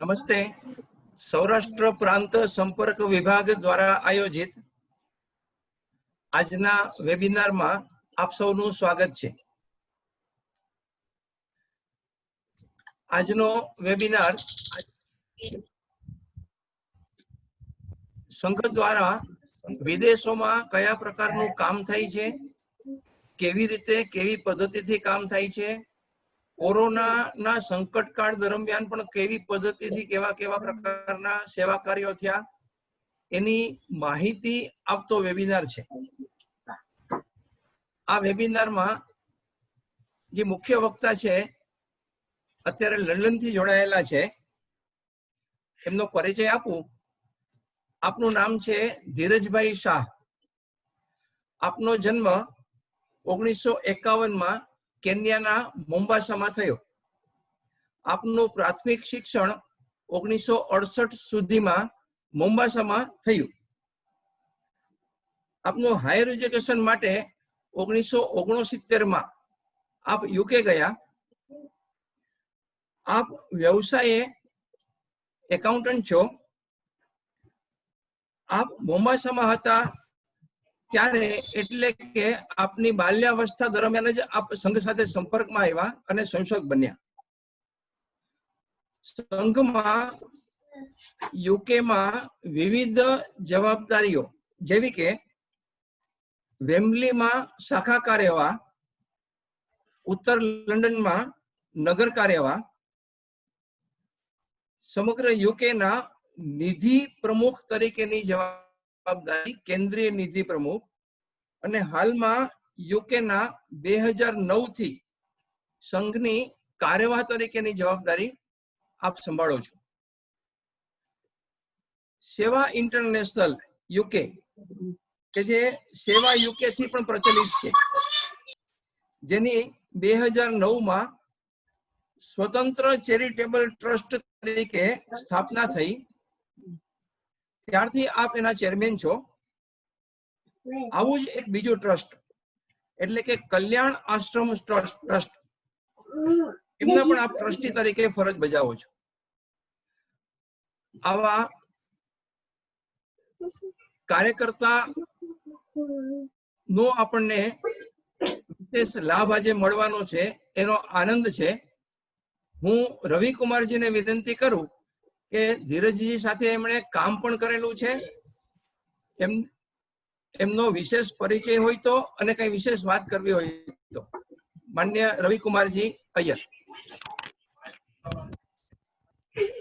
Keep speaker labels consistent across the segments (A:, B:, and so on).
A: નમસ્તે. સૌરાષ્ટ્ર પ્રાંત સંપર્ક વિભાગ દ્વારા આયોજિત આજના વેબિનારમાં આપ સૌનું સ્વાગત છે. આજનો વેબિનાર સંઘ દ્વારા વિદેશોમાં કયા પ્રકારનું કામ થાય છે, કેવી રીતે કેવી પદ્ધતિથી કામ થાય છે, કોરોનાના સંકટકાળ દરમિયાન પણ કેવી પદ્ધતિથી કેવા કેવા પ્રકારના સેવા કાર્યો થયા એની માહિતી આપતો વેબિનાર છે. આ વેબિનારમાં જે મુખ્ય વક્તા છે અત્યારે લંડન થી જોડાયેલા છે, એમનો પરિચય આપું. આપનું નામ છે ધીરજભાઈ શાહ. આપનો જન્મ 1951માં કેન્યાના મોમ્બાસામાં થયો. આપનું પ્રાથમિક શિક્ષણ 1968 સુધીમાં મોમ્બાસામાં થયું. આપનું હાયર એજ્યુકેશન માટે 1969માં આપ યુકે ગયા. આપ વ્યવસાયે એકાઉન્ટન્ટ છો. આપ મોમ્બાસામાં હતા ત્યારે એટલે કે આપની બાલ્યાવસ્થા દરમિયાન જ આપ સંઘ સાથે સંપર્કમાં આવ્યા અને સંશોધક બન્યા. સંઘમાં યુકેમાં વિવિધ જવાબદારીઓ જેવી કે વેમ્બલીમાં શાખા કાર્યવાહ, ઉત્તર લંડનમાં નગર કાર્યવાહ, સમગ્ર યુકેના નિધિ પ્રમુખ તરીકેની જવાબદારી કેન્દ્રીય નિધિ પ્રમુખ, અને હાલમાં યુકેના 2009 થી સંઘની કાર્યવાહ તરીકેની જવાબદારી આપ સંભાળો છો. સેવા ઇન્ટરનેશનલ યુકે કે જે સેવા યુકે થી પણ પ્રચલિત છે, જેની 2009માં સ્વતંત્ર ચેરિટેબલ ટ્રસ્ટ તરીકે સ્થાપના થઈ. ત્યારથી આપ એના ચેરમેન છો. આવું જ એક બીજું ટ્રસ્ટ એટલે કે કલ્યાણ આશ્રમ ટ્રસ્ટ, એમના પણ આપ ટ્રસ્ટી તરીકે ફરજ બજાવો છો. આવા કાર્યકર્તા નો આપણને વિશેષ લાભ આજે મળવાનો છે, એનો આનંદ છે. હું રવિકુમારજીને વિનંતી કરું કે ધીરજજી સાથે એમણે કામ પણ કરેલું છે, એમનો વિશેષ પરિચય હોય તો અને કઈ વિશેષ વાત કરવી હોય તો. माननीय रविकुमार जी अय्यर.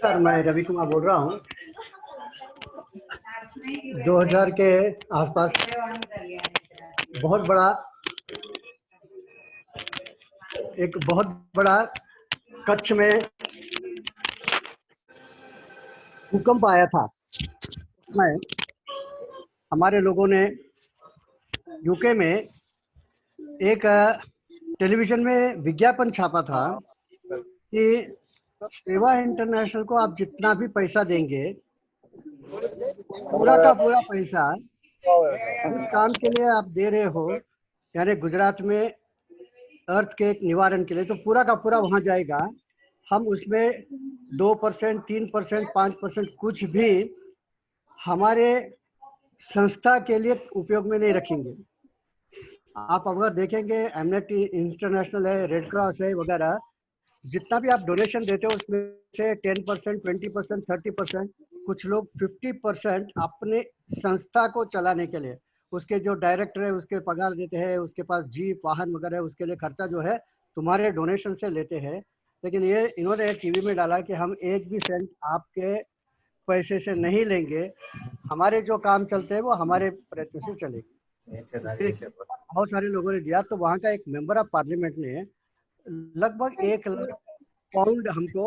B: सर, मैं रवि कुमार बोल रहा हूँ. 2000 के आसपास एक बहुत बड़ा कच्छ में भूकंप आया था. मैं हमारे लोगों ने यूके में एक टेलीविजन में विज्ञापन छापा था कि सेवा इंटरनेशनल को आप जितना भी पैसा देंगे, पूरा का पूरा पैसा जिस काम के लिए आप दे रहे हो, यानी गुजरात में अर्थक्वेक निवारण के लिए, तो पूरा का पूरा वहां जाएगा. हम उसमें 2%, 3%, 5% कुछ भी हमारे संस्था के लिए उपयोग में नहीं रखेंगे. आप अगर देखेंगे एमनेस्टी इंटरनेशनल है, रेड क्रॉस है वगैरह, जितना भी आप डोनेशन देते हो उसमें से 10%, 20%, 30%, कुछ लोग 50% अपने संस्था को चलाने के लिए, उसके जो डायरेक्टर है उसके पगार देते हैं, उसके पास जीप वाहन वगैरह है, उसके लिए खर्चा जो है तुम्हारे डोनेशन से लेते हैं. लेकिन ये इन्होंने टीवी में डाला कि हम एक भी सेंट आपके पैसे से नहीं लेंगे, हमारे जो काम चलते हैं वो हमारे प्रयत्न से चलेंगे. बहुत सारे लोगों ने दिया. तो वहाँ का एक मेंबर ऑफ पार्लियामेंट ने लगभग 1 लाख पाउंड हमको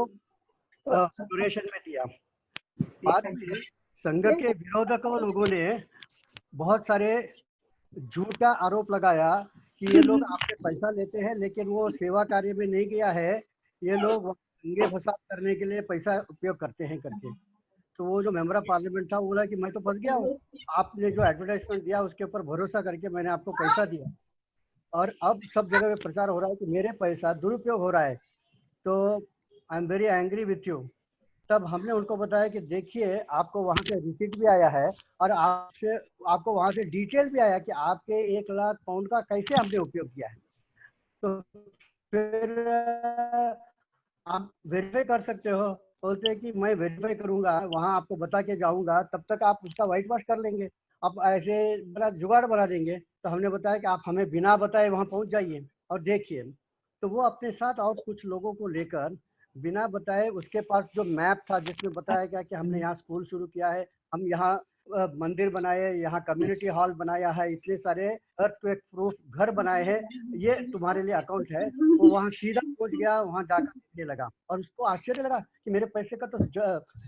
B: डोनेशन में दिया. बाद में संघ के विरोधकों लोगों ने बहुत सारे झूठा आरोप लगाया कि ये लोग आपसे पैसा लेते हैं लेकिन वो सेवा कार्य में नहीं गया है, ये लोग दंगे फसाद करने के लिए पैसा उपयोग करते हैं करके. तो वो जो मेंबर ऑफ पार्लियामेंट था वो बोला कि मैं तो फंस गया हूँ, आपने जो एडवर्टाइजमेंट दिया उसके ऊपर भरोसा करके मैंने आपको पैसा दिया और अब सब जगह पे प्रचार हो रहा है कि मेरे पैसा दुरुपयोग हो रहा है, तो आई am very angry with you. तब हमने उनको बताया कि देखिए आपको वहाँ से रिसीट भी आया है और आपको वहाँ से डिटेल भी आया कि आपके 1 लाख पाउंड का कैसे हमने उपयोग किया है। तो फिर आप वेरीफाई कर सकते हो। बोलते हैं कि मैं वेरीफाई करूंगा, वहाँ आपको बता के जाऊंगा, तब तक आप उसका वाइट वॉश कर लेंगे, आप ऐसे बड़ा जुगाड़ बना देंगे। तो हमने बताया कि आप हमें बिना बताए वहाँ पहुँच जाइए और देखिए। तो वो अपने साथ और कुछ लोगों को लेकर बिना बताए, उसके पास जो मैप था जिसमें बताया गया कि हमने यहाँ स्कूल शुरू किया है, हम यहाँ मंदिर बनाए, यहाँ कम्युनिटी हॉल बनाया है, इतने सारे अर्थक्वेक प्रूफ घर बनाए हैं, ये तुम्हारे लिए अकाउंट है। वो वहाँ सीधा पहुंच गया, वहाँ जाकर देखने लगा और उसको आश्चर्य लगा कि मेरे पैसे का तो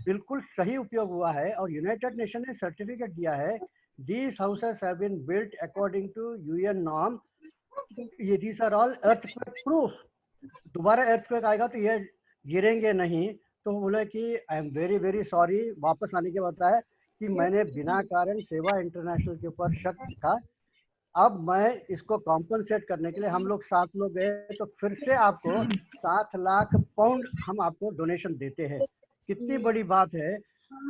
B: बिल्कुल सही उपयोग हुआ है। और यूनाइटेड नेशन ने सर्टिफिकेट दिया है, these houses have been built according to UN norm, ये these are all earthquake proof. दोबारा अर्थक्वेक आएगा तो ये गिरेंगे नहीं। तो बोले कि I am very very sorry. वापस आने के बाद बताया कि मैंने बिना कारण सेवा इंटरनेशनल के ऊपर शक का, अब मैं इसको कॉम्पनसेट करने के लिए, हम लोग 7 लोग गए तो फिर से आपको 7 लाख पाउंड हम आपको डोनेशन देते हैं। कितनी बड़ी बात है,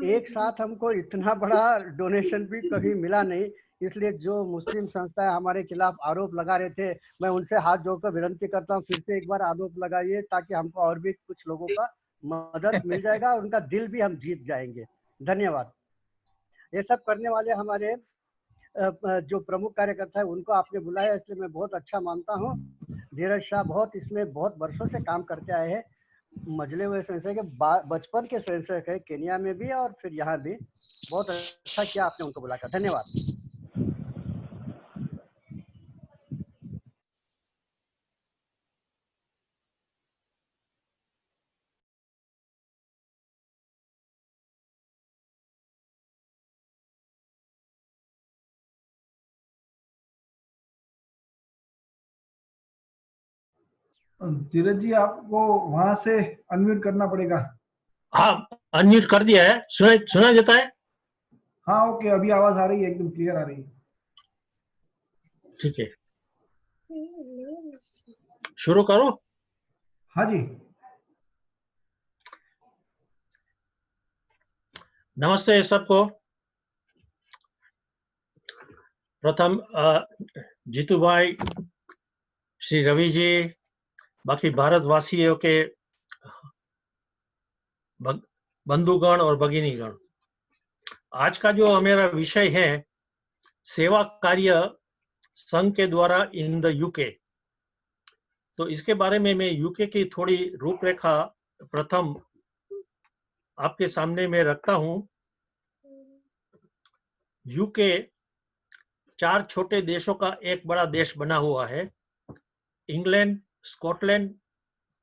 B: एक साथ हमको इतना बड़ा डोनेशन भी कभी मिला नहीं। इसलिए जो मुस्लिम संस्थाएं हमारे खिलाफ आरोप लगा रहे थे, मैं उनसे हाथ जोड़कर विनती करता हूँ फिर से एक बार आरोप लगाइए, ताकि हमको और भी कुछ लोगों का मदद मिल जाएगा और उनका दिल भी हम जीत जाएंगे। धन्यवाद। ये सब करने वाले हमारे जो प्रमुख कार्यकर्ता है उनको आपने बुलाया, इसलिए मैं बहुत अच्छा मानता हूँ। धीरज शाह बहुत इसमें बहुत वर्षों से काम करते आए हैं, मजले हुए स्वयंसेवक के बचपन के स्वयंसेवक है, केनिया में भी और फिर यहाँ भी। बहुत अच्छा किया आपने उनको बुलाकर। धन्यवाद।
C: धीरज जी, आपको वहां से अनम्यूट करना पड़ेगा।
D: हाँ, अनम्यूट कर दिया है। सुना देता है?
C: हाँ ओके, अभी आवाज आ रही है, एकदम क्लियर आ रही है।
D: ठीक है, शुरू करो।
C: हाँ जी।
D: नमस्ते सबको। प्रथम जीतू भाई, श्री रवि जी, बाकी भारतवासियों के बंधुगण और भगिनीगण, आज का जो मेरा विषय है सेवा कार्य संघ के द्वारा इन द यूके। तो इसके बारे में मैं यूके की थोड़ी रूपरेखा प्रथम आपके सामने में रखता हूं। यूके 4 छोटे देशों का एक बड़ा देश बना हुआ है। England, Scotland,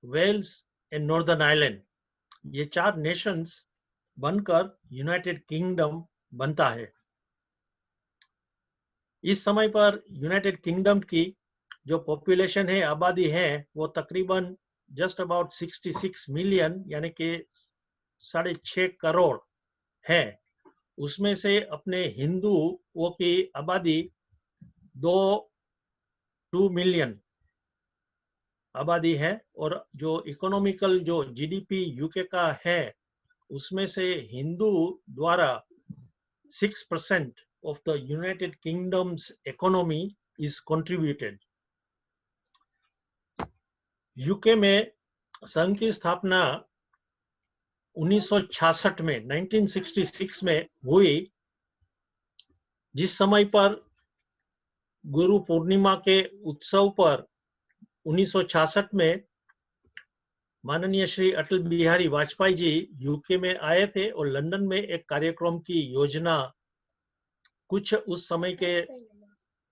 D: Wales and Northern Ireland, ये 4 नेशंस बनकर यूनाइटेड किंगडम बनता है। इस समय पर यूनाइटेड किंगडम की जो पॉपुलेशन है, आबादी है, वो तकरीबन जस्ट अबाउट 66 मिलियन यानी कि 6.5 करोड़ है। उसमें से अपने हिंदुओं की आबादी 2 मिलियन आबादी है। और जो इकोनॉमिकल जो जीडीपी यूके का है, उसमें से हिंदू द्वारा 6% of the United Kingdom's economy is contributed. UK में संघ की स्थापना 1966 में 1966 में हुई, जिस समय पर गुरु पूर्णिमा के उत्सव पर 1966 में माननीय श्री अटल बिहारी वाजपेयी जी यूके में आए थे और लंदन में एक कार्यक्रम की योजना, कुछ उस समय के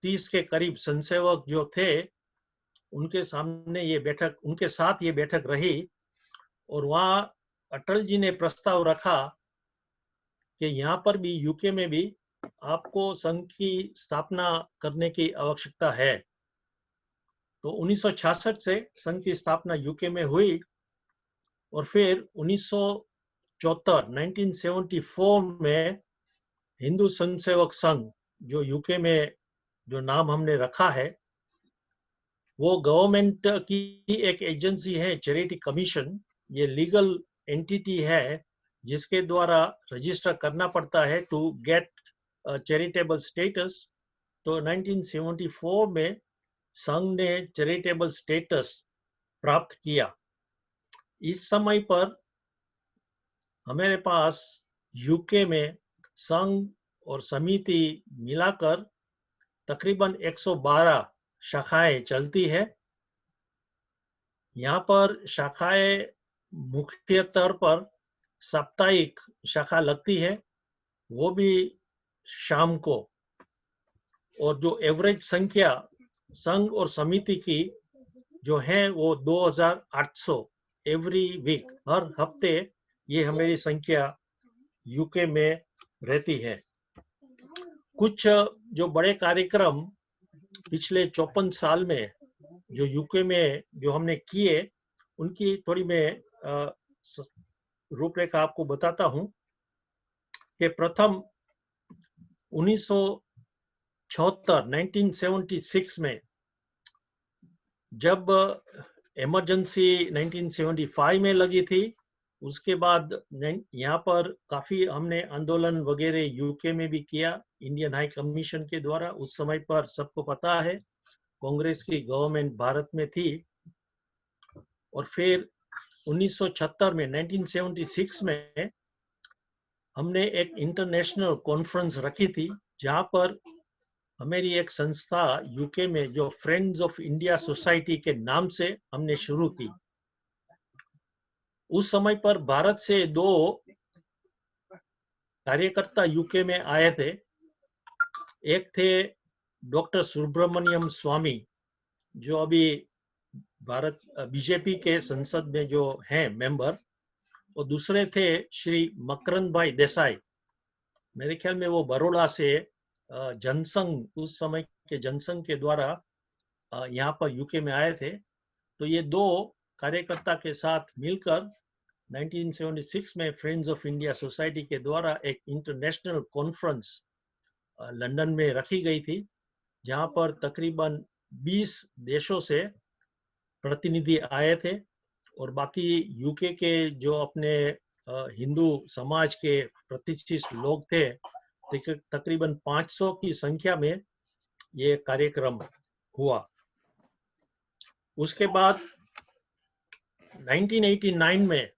D: 30 के करीब संसेवक जो थे उनके सामने ये बैठक, उनके साथ ये बैठक रही और वहां अटल जी ने प्रस्ताव रखा कि यहाँ पर भी यूके में भी आपको संघ की स्थापना करने की आवश्यकता है। तो 1966 से संघ की स्थापना यूके में हुई और फिर 1974 में हिंदू संघ सेवक संघ, जो यूके में जो नाम हमने रखा है, वो गवर्नमेंट की एक एजेंसी है, चैरिटी कमीशन। ये लीगल एंटिटी है जिसके द्वारा रजिस्टर करना पड़ता है टू गेट चैरिटेबल स्टेटस। तो 1974 में संघ ने चैरिटेबल स्टेटस प्राप्त किया। इस समय पर हमारे पास यूके में संघ और समिति मिलाकर तकरीबन 112 शाखाएं चलती है। यहाँ पर शाखाएं मुख्य तौर पर साप्ताहिक शाखा लगती है, वो भी शाम को। और जो एवरेज संख्या संघ और समिति की जो है वो 2800 एवरी वीक, हर हफ्ते ये हमारी संख्या यूके में रहती है। कुछ जो बड़े कार्यक्रम पिछले 54 साल में जो यूके में जो हमने किए, उनकी थोड़ी मैं रूपरेखा आपको बताता हूं कि प्रथम 1976 में जब इमरजेंसी 1975 में लगी थी, उसके बाद यहाँ पर काफी हमने आंदोलन वगैरह यूके में भी किया इंडियन हाई कमीशन के द्वारा। उस समय पर सबको पता है कांग्रेस की गवर्नमेंट भारत में थी। और फिर 1976 में 1976 में हमने एक इंटरनेशनल कॉन्फ्रेंस रखी थी, जहां पर हमारी एक संस्था यूके में जो फ्रेंड्स ऑफ इंडिया सोसाइटी के नाम से हमने शुरू की। उस समय पर भारत से 2 कार्यकर्ता यूके में आए थे। एक थे डॉक्टर सुब्रमण्यम स्वामी, जो अभी भारत बीजेपी के संसद में जो हैं मेंबर, और दूसरे थे श्री मकरंद भाई देसाई। मेरे ख्याल में वो बड़ौदा से जनसंघ, उस समय के जनसंघ के द्वारा यहाँ पर यूके में आए थे। तो ये 2 कार्यकर्ता के साथ मिलकर 1976 में फ्रेंड्स ऑफ इंडिया सोसाइटी के द्वारा एक इंटरनेशनल कॉन्फ्रेंस लंदन में रखी गई थी, जहां पर तकरीबन 20 देशों से प्रतिनिधि आए थे। और बाकी यूके के जो अपने हिंदू समाज के प्रतिष्ठित लोग थे, तकरीबन 500 की संख्या में ये कार्यक्रम हुआ। उसके बाद 1989 में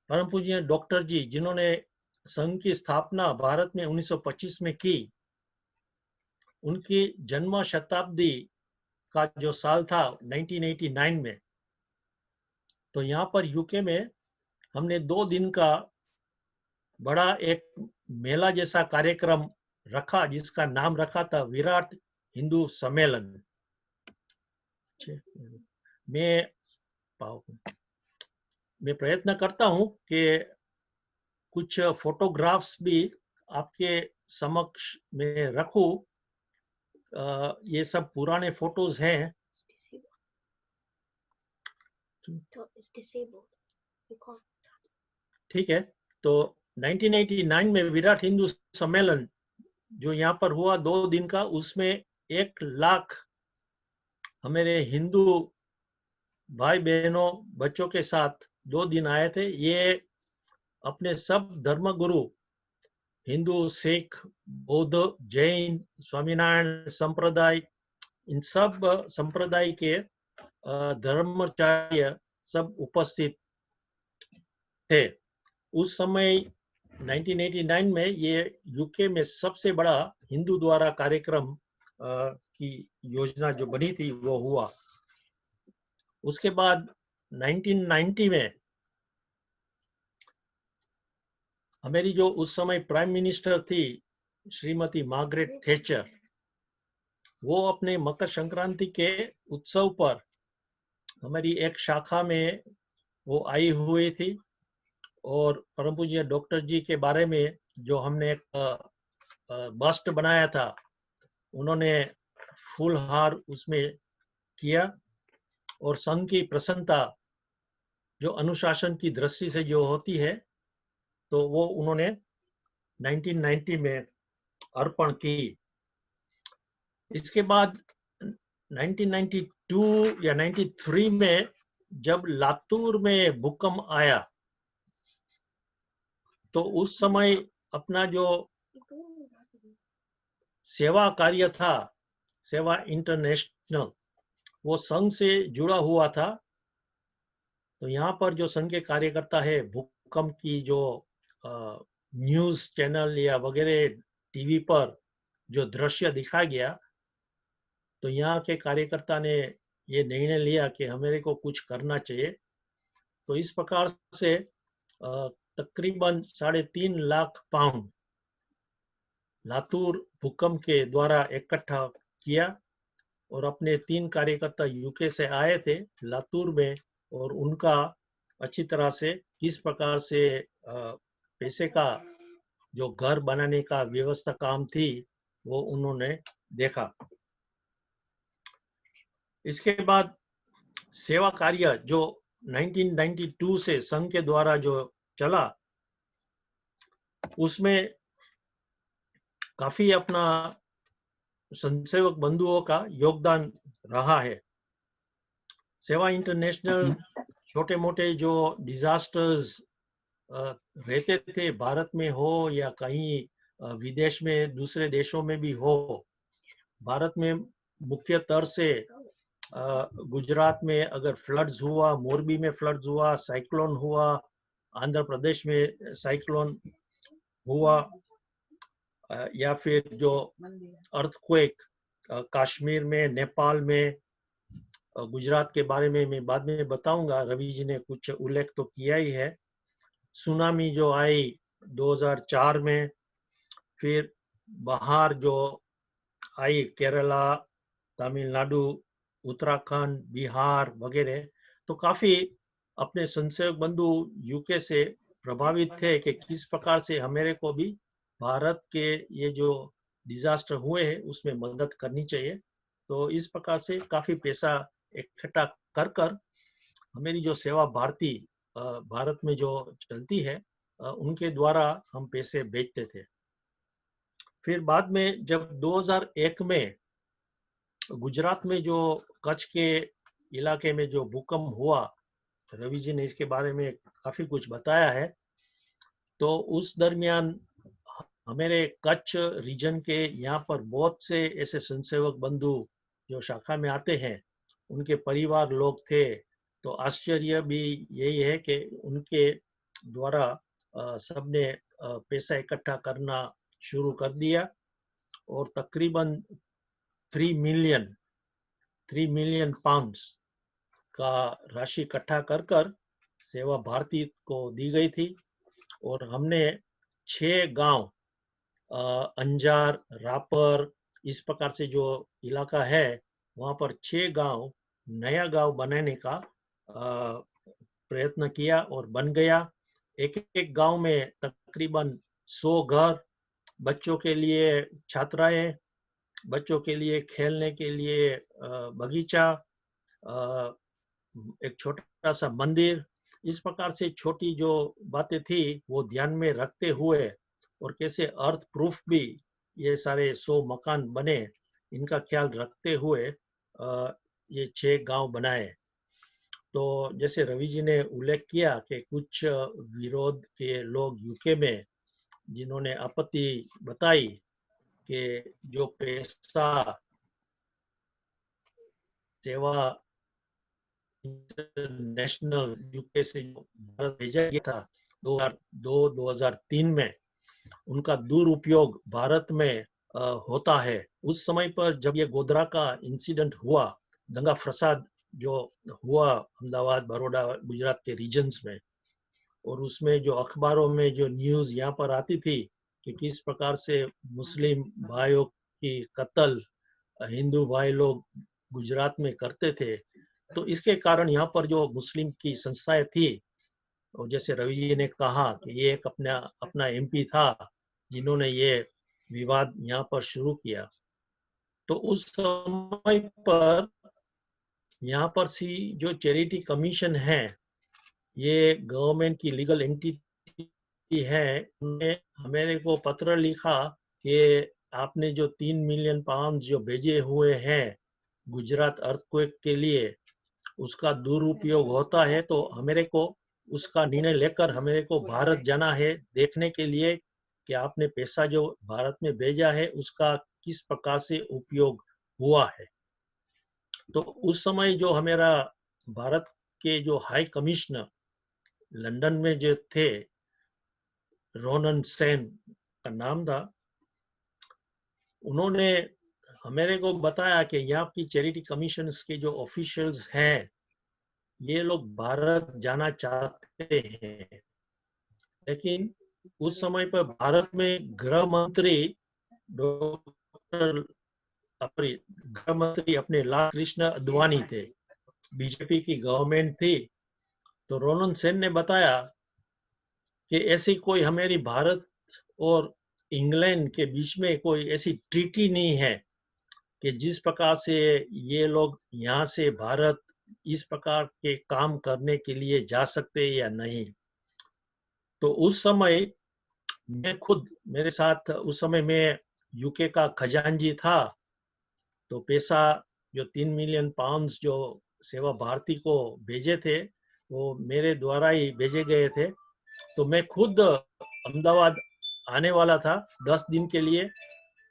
D: परम पूज्य डॉक्टर जी, जिन्होंने संघ की स्थापना भारत में 1925 में की, उनकी जन्म शताब्दी का जो साल था 1989 में, तो यहाँ पर यूके में हमने 2 दिन का बड़ा एक मेला जैसा कार्यक्रम रखा, जिसका नाम रखा था विराट हिंदू सम्मेलन। मैं प्रयत्न करता हूं कि कुछ फोटोग्राफ्स भी आपके समक्ष में रखूं। ये सब पुराने फोटोज हैं। ठीक है, तो 1989 में विराट हिंदू सम्मेलन जो यहाँ पर हुआ 2 दिन का, उसमें 1 लाख हमारे हिंदू भाई बहनों बच्चों के साथ 2 दिन आए थे। ये अपने सब धर्म गुरु, हिंदू, सिख, बौद्ध, जैन, स्वामीनारायण संप्रदाय, इन सब संप्रदाय के धर्माचार्य सब उपस्थित थे। उस समय 1989 में ये यूके में सबसे बड़ा हिंदू द्वारा कार्यक्रम की योजना जो बनी थी वो हुआ। उसके बाद 1990 में हमारी जो उस समय प्राइम मिनिस्टर थी श्रीमती मार्गरेट थैचर, वो अपने मकर संक्रांति के उत्सव पर हमारी एक शाखा में वो आई हुई थी। और परम पूज्य डॉक्टर जी के बारे में जो हमने एक बस्ट बनाया था, उन्होंने फूलहार उसमें किया। और संघ की प्रसन्नता जो अनुशासन की दृष्टि से जो होती है, तो वो उन्होंने 1990 में अर्पण की। इसके बाद 1992 या 93 में जब लातूर में भूकंप आया तो उस समय अपना जो सेवा कार्य था, सेवा इंटरनेशनल, वो संघ से जुड़ा हुआ था। तो यहाँ पर जो संघ के कार्यकर्ता है, भूकंप की जो न्यूज चैनल या वगैरह टीवी पर जो दृश्य दिखा गया, तो यहाँ के कार्यकर्ता ने ये निर्णय लिया कि हमें को कुछ करना चाहिए। तो इस प्रकार से तकरीबन 3.5 लाख पाउंड लातूर भूकंप के द्वारा इकट्ठा किया और अपने 3 कार्यकर्ता यूके से आए थे लातूर में, और उनका अच्छी तरह से किस प्रकार से पैसे का जो घर बनाने का व्यवस्था काम थी वो उन्होंने देखा। इसके बाद सेवा कार्य जो 1992 से संघ के द्वारा जो चला, उसमें काफी अपना संघसेवक बंधुओं का योगदान रहा है। सेवा इंटरनेशनल छोटे मोटे जो डिजास्टर्स रहते थे, भारत में हो या कहीं विदेश में दूसरे देशों में भी हो, भारत में मुख्य तौर से गुजरात में अगर फ्लड्स हुआ, मोरबी में फ्लड्स हुआ, साइक्लोन हुआ, आंध्र प्रदेश में साइक्लोन हुआ, या फिर जो अर्थक्वेक कश्मीर में, नेपाल में, गुजरात के बारे में मैं बाद में बताऊंगा, रवि जी ने कुछ उल्लेख तो किया ही है। सुनामी जो आई 2004 में, फिर बाहर जो आई केरला, तमिलनाडु, उत्तराखंड, बिहार वगैरह, तो काफी अपने संघसेवक बंधु यूके से प्रभावित थे कि किस प्रकार से हमें को भी भारत के ये जो डिजास्टर हुए हैं उसमें मदद करनी चाहिए। तो इस प्रकार से काफी पैसा इकट्ठा कर कर हमारी जो सेवा भारती भारत में जो चलती है उनके द्वारा हम पैसे भेजते थे। फिर बाद में जब 2001 में गुजरात में जो कच्छ के इलाके में जो भूकंप हुआ, रवि जी ने इसके बारे में काफी कुछ बताया है। तो उस दरमियान हमारे कच्छ रीजन के यहाँ पर बहुत से ऐसे संघसेवक बंधु जो शाखा में आते हैं, उनके परिवार लोग थे। तो आश्चर्य भी यही है कि उनके द्वारा सबने पैसा इकट्ठा करना शुरू कर दिया और तकरीबन 3 मिलियन पाउंड्स का राशि इकट्ठा कर कर सेवा भारती को दी गई थी। और हमने 6 गांव, अंजार, रापर, इस प्रकार से जो इलाका है वहां पर 6 गांव नया गांव बनाने का प्रयत्न किया और बन गया। एक एक गांव में तकरीबन 100 घर, बच्चों के लिए छात्राएं, बच्चों के लिए खेलने के लिए बगीचा, एक छोटा सा मंदिर, इस प्रकार से छोटी जो बातें थी वो ध्यान में रखते हुए और कैसे अर्थ प्रूफ भी ये सारे 100 मकान बने, इनका ख्याल रखते हुए ये 6 गांव बनाए। तो जैसे रवि जी ने उल्लेख किया कि कुछ विरोध के लोग यूके में जिन्होंने आपत्ति बताई कि जो पैसा सेवा इंटरनेशनल यूके से भारत भेजा गया था 2002-2003 में, उनका दुरुपयोग भारत में होता है। उस समय पर जब ये गोधरा का इंसिडेंट हुआ, दंगा फसाद जो हुआ अहमदाबाद, बड़ौदा, गुजरात के रीजन्स में, और उसमें जो अखबारों में जो न्यूज यहाँ पर आती थी कि किस प्रकार से मुस्लिम भाइयों की कत्ल हिंदू भाई लोग गुजरात में करते थे, तो इसके कारण यहाँ पर जो मुस्लिम की संस्थाएं थी, और जैसे रवि जी ने कहा कि ये एक अपना एमपी था जिन्होंने ये विवाद यहाँ पर शुरू किया। तो उस समय पर यहाँ पर जो चैरिटी कमीशन है, ये गवर्नमेंट की लीगल एंटिटी है, उन्होंने हमें को पत्र लिखा कि आपने जो 3 मिलियन पाउंड जो भेजे हुए हैं गुजरात अर्थक्वेक के लिए, उसका दुरुपयोग होता है तो हमारे को उसका निर्णय लेकर हमारे को भारत जाना है देखने के लिए कि आपने पैसा जो भारत में भेजा है उसका किस प्रकार से उपयोग हुआ है। तो उस समय जो हमारा भारत के जो हाई कमिश्नर लंदन में जो थे, रोनन सेन का नाम था, उन्होंने हमारे को बताया कि यहाँ की चैरिटी कमीशंस के जो ऑफिशियल्स हैं ये लोग भारत जाना चाहते हैं, लेकिन उस समय पर भारत में गृह मंत्री अपने लाल कृष्ण अडवाणी थे, बीजेपी की गवर्नमेंट थी। तो रोनन सेन ने बताया कि ऐसी कोई हमारी भारत और इंग्लैंड के बीच में कोई ऐसी ट्रीटी नहीं है कि जिस प्रकार से ये लोग यहाँ से भारत इस प्रकार के काम करने के लिए जा सकते या नहीं। तो उस समय मैं खुद, मेरे साथ उस समय मैं यूके का खजांची था, तो पैसा जो 3 मिलियन पाउंड्स जो सेवा भारती को भेजे थे वो मेरे द्वारा ही भेजे गए थे। तो मैं खुद अहमदाबाद आने वाला था 10 दिन के लिए,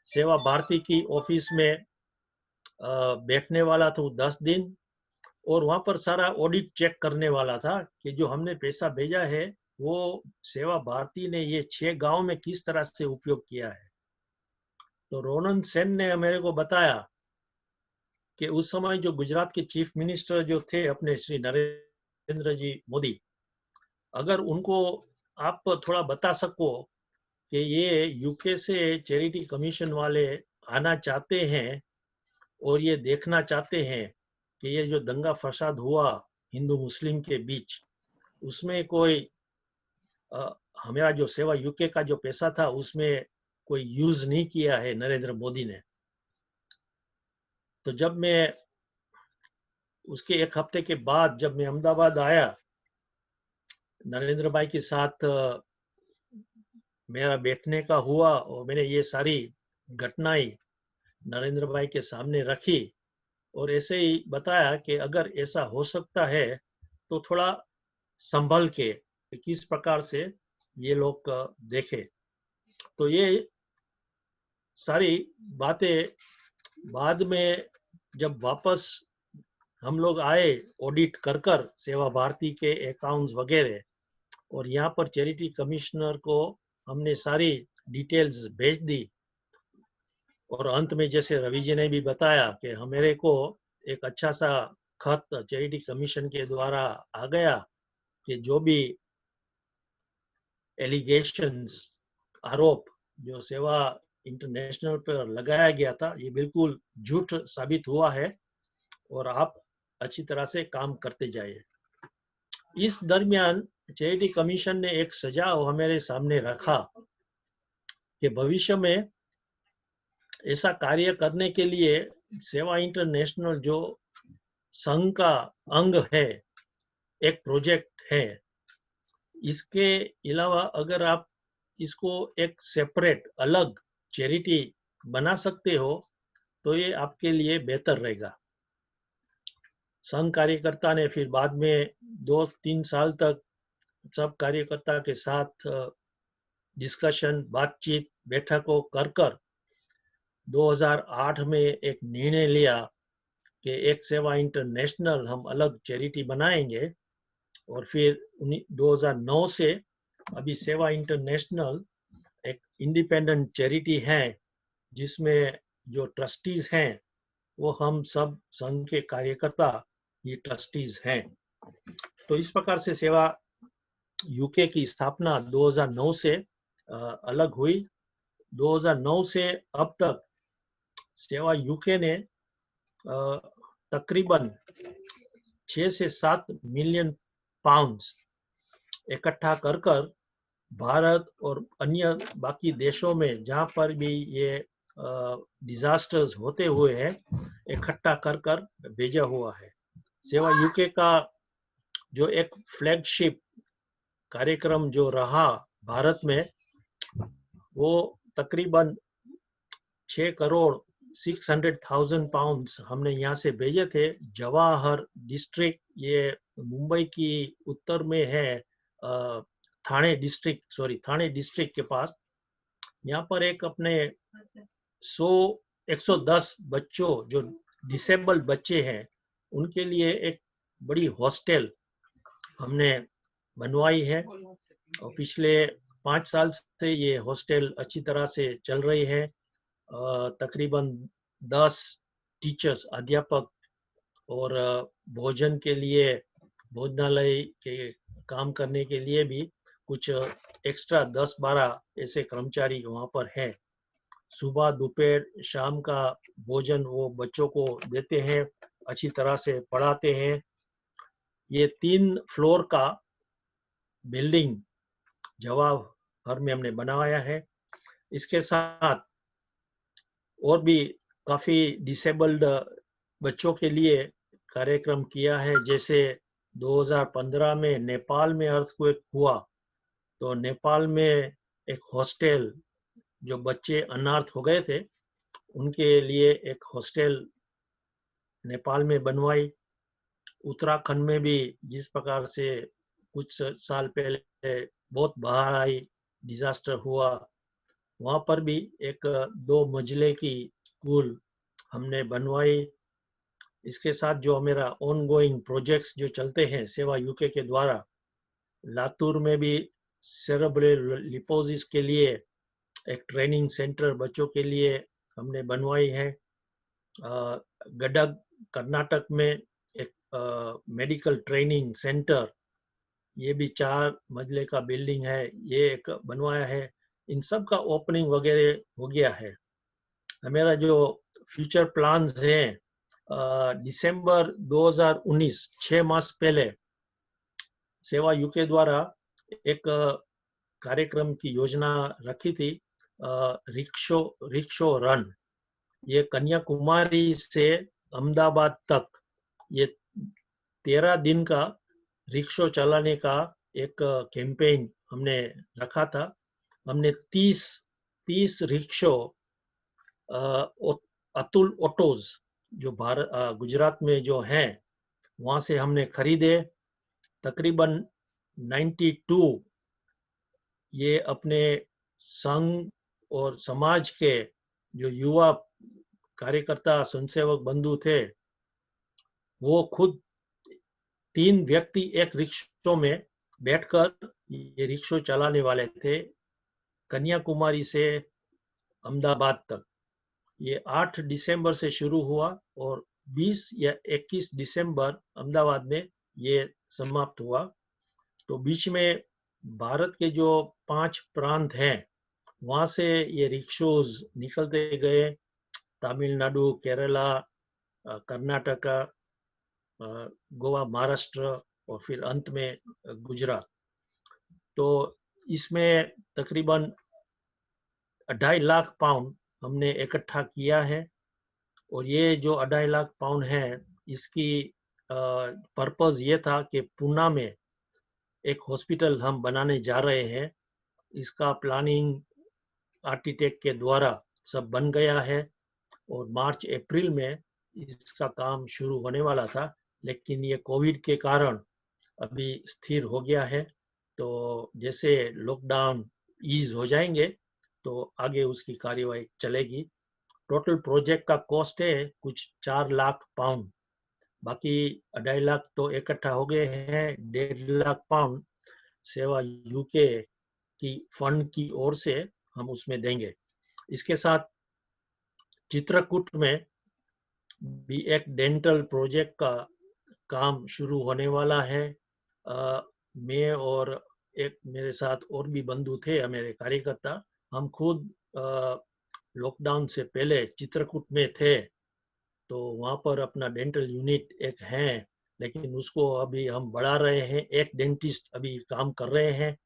D: सेवा भारती की ऑफिस में बैठने वाला था 10 दिन, और वहां पर सारा ऑडिट चेक करने वाला था कि जो हमने पैसा भेजा है वो सेवा भारती ने ये 6 गांव में किस तरह से उपयोग किया है। तो रोनन सेन ने मेरे को बताया कि उस समय जो गुजरात के चीफ मिनिस्टर जो थे अपने श्री नरेंद्र जी मोदी, अगर उनको आप थोड़ा बता सको कि ये यूके से चैरिटी कमीशन वाले आना चाहते हैं और ये देखना चाहते हैं कि ये जो दंगा फसाद हुआ हिंदू मुस्लिम के बीच, उसमें कोई हमारा जो सेवा यूके का जो पैसा था उसमें कोई यूज नहीं किया है नरेंद्र मोदी ने। तो जब मैं उसके 1 हफ्ते के बाद जब मैं अहमदाबाद आया, नरेंद्र भाई के साथ मेरा बैठने का हुआ और मैंने ये सारी घटनाएं नरेंद्र भाई के सामने रखी और ऐसे ही बताया कि अगर ऐसा हो सकता है तो थोड़ा संभल के किस प्रकार से ये लोग देखे। तो ये सारी बातें बाद में जब वापस हम लोग आए ऑडिट कर सेवा भारती के अकाउंट्स वगैरह, और यहाँ पर चैरिटी कमिश्नर को हमने सारी डिटेल्स भेज दी, और अंत में जैसे रवि जी ने भी बताया कि हमारे को एक अच्छा सा खत चैरिटी कमीशन के द्वारा आ गया कि जो भी एलिगेशंस, आरोप जो सेवा इंटरनेशनल पर लगाया गया था ये बिल्कुल झूठ साबित हुआ है और आप अच्छी तरह से काम करते जाइए। इस दरमियान चैरिटी कमीशन ने एक सुझाव हमारे सामने रखा कि भविष्य में ऐसा कार्य करने के लिए सेवा इंटरनेशनल जो संघ का अंग है, एक प्रोजेक्ट है, इसके अलावा अगर आप इसको एक सेपरेट अलग चैरिटी बना सकते हो तो ये आपके लिए बेहतर रहेगा। संघ कार्यकर्ता ने फिर बाद में 2-3 साल तक सब कार्यकर्ता के साथ डिस्कशन, बातचीत, बैठकों कर 2008 में एक निर्णय लिया कि एक सेवा इंटरनेशनल हम अलग चैरिटी बनाएंगे, और फिर 2009 से अभी सेवा इंटरनेशनल एक इंडिपेंडेंट चैरिटी है जिसमें जो ट्रस्टीज हैं वो हम सब संघ के कार्यकर्ता ये ट्रस्टीज हैं। तो इस प्रकार से सेवा यूके की स्थापना 2009 से अलग हुई। 2009 से अब तक सेवा यूके ने तकरीबन 6 से 7 मिलियन पाउंड्स इकट्ठा कर भारत और अन्य बाकी देशों में जहां पर भी ये डिजास्टर्स होते हुए हैं इकट्ठा कर भेजा हुआ है। सेवा यूके का जो एक फ्लैगशिप कार्यक्रम जो रहा भारत में, वो तकरीबन 6,600,000 पाउंड्स हमने यहाँ से भेजे थे। जवाहर डिस्ट्रिक्ट, ये मुंबई की उत्तर में है, थाने डिस्ट्रिक्ट के पास। यहाँ पर एक अपने 110 बच्चों जो डिसेबल्ड बच्चे हैं उनके लिए एक बड़ी हॉस्टल हमने बनवाई है, और पिछले 5 साल से ये हॉस्टल अच्छी तरह से चल रही है। तकरीबन 10 टीचर्स, अध्यापक, और भोजन के लिए, भोजनालय के काम करने के लिए भी कुछ एक्स्ट्रा 10-12 ऐसे कर्मचारी वहाँ पर हैं। सुबह, दोपहर, शाम का भोजन वो बच्चों को देते हैं, अच्छी तरह से पढ़ाते हैं। ये 3 फ्लोर का बिल्डिंग जवाहर में हमने बनाया है। इसके साथ और भी काफी डिसेबल्ड बच्चों के लिए कार्यक्रम किया है। जैसे 2015 में नेपाल में अर्थक्वेक हुआ, तो नेपाल में एक हॉस्टल, जो बच्चे अनाथ हो गए थे उनके लिए एक हॉस्टल नेपाल में बनवाई। उत्तराखंड में भी जिस प्रकार से कुछ साल पहले बहुत बाढ़ आई, डिजास्टर हुआ, वहाँ पर भी एक 2 मंजिले की स्कूल हमने बनवाई। इसके साथ जो मेरा ऑनगोइंग प्रोजेक्ट्स जो चलते हैं सेवा यूके के द्वारा, लातूर में भी सेरेब्रल लिपोसिस के लिए एक ट्रेनिंग सेंटर बच्चों के लिए हमने बनवाई है। गडग कर्नाटक में एक मेडिकल ट्रेनिंग सेंटर, ये भी 4 मंजिले का बिल्डिंग है, ये एक बनवाया है। इन सब का ओपनिंग वगैरह हो गया है। मेरा जो फ्यूचर प्लान्स हैं, दिसंबर 2019, 6 मास पहले सेवा यूके द्वारा एक कार्यक्रम की योजना रखी थी, रिक्शो रन। ये कन्याकुमारी से अहमदाबाद तक ये 13 दिन का रिक्शो चलाने का एक कैंपेन हमने रखा था। हमने 30 रिक्शो अतुल ऑटोज जो गुजरात में जो हैं वहाँ से हमने खरीदे। तकरीबन 92 ये अपने संघ और समाज के जो युवा कार्यकर्ता स्वयंसेवक बंधु थे, वो खुद 3 व्यक्ति एक रिक्शो में बैठकर ये रिक्शो चलाने वाले थे, कन्याकुमारी से अहमदाबाद तक। ये 8 दिसंबर से शुरू हुआ और 20 या 21 दिसंबर अहमदाबाद में ये समाप्त हुआ। तो बीच में भारत के जो 5 प्रांत हैं वहाँ से ये रिक्शोज निकलते गए, तमिलनाडु, केरला, कर्नाटका, गोवा, महाराष्ट्र और फिर अंत में गुजरात। तो इसमें तकरीबन 2.5 लाख पाउंड हमने इकट्ठा किया है, और ये जो 2.5 लाख पाउंड है इसकी पर्पस ये था कि पुणे में एक हॉस्पिटल हम बनाने जा रहे हैं। इसका प्लानिंग आर्किटेक्ट के द्वारा सब बन गया है और मार्च अप्रैल में इसका काम शुरू होने वाला था, लेकिन ये कोविड के कारण अभी स्थिर हो गया है। तो जैसे लॉकडाउन ईज हो जाएंगे तो आगे उसकी कार्यवाही चलेगी। टोटल प्रोजेक्ट का कॉस्ट है कुछ 4 लाख पाउंड, बाकी 2.5 लाख तो इकट्ठा हो गए हैं। 1.5 लाख पाउंड सेवा यूके की फंड की ओर से हम उसमें देंगे। इसके साथ चित्रकूट में भी एक डेंटल प्रोजेक्ट का काम शुरू होने वाला है। मैं और एक मेरे साथ और भी बंधु थे, मेरे कार्यकर्ता, हम खुद लॉकडाउन से पहले चित्रकूट में थे, तो वहाँ पर अपना डेंटल यूनिट एक है, लेकिन उसको अभी हम बढ़ा रहे हैं। एक डेंटिस्ट अभी काम कर रहे हैं।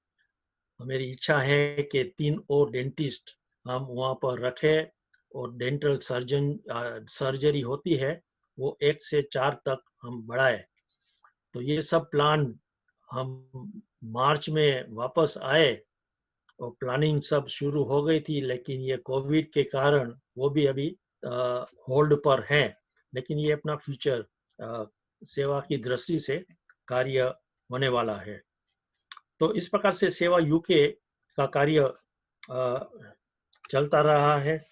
D: मेरी इच्छा है कि 3 और डेंटिस्ट हम वहाँ पर रखें, और डेंटल सर्जरी होती है वो 1 से 4 तक हम बढ़ाए। तो ये सब प्लान हम मार्च में वापस आए और प्लानिंग सब शुरू हो गई थी, लेकिन ये कोविड के कारण वो भी अभी होल्ड पर हैं, लेकिन ये अपना फ्यूचर सेवा की दृष्टि से कार्य होने वाला है। तो इस प्रकार से सेवा यूके का कार्य चलता रहा है।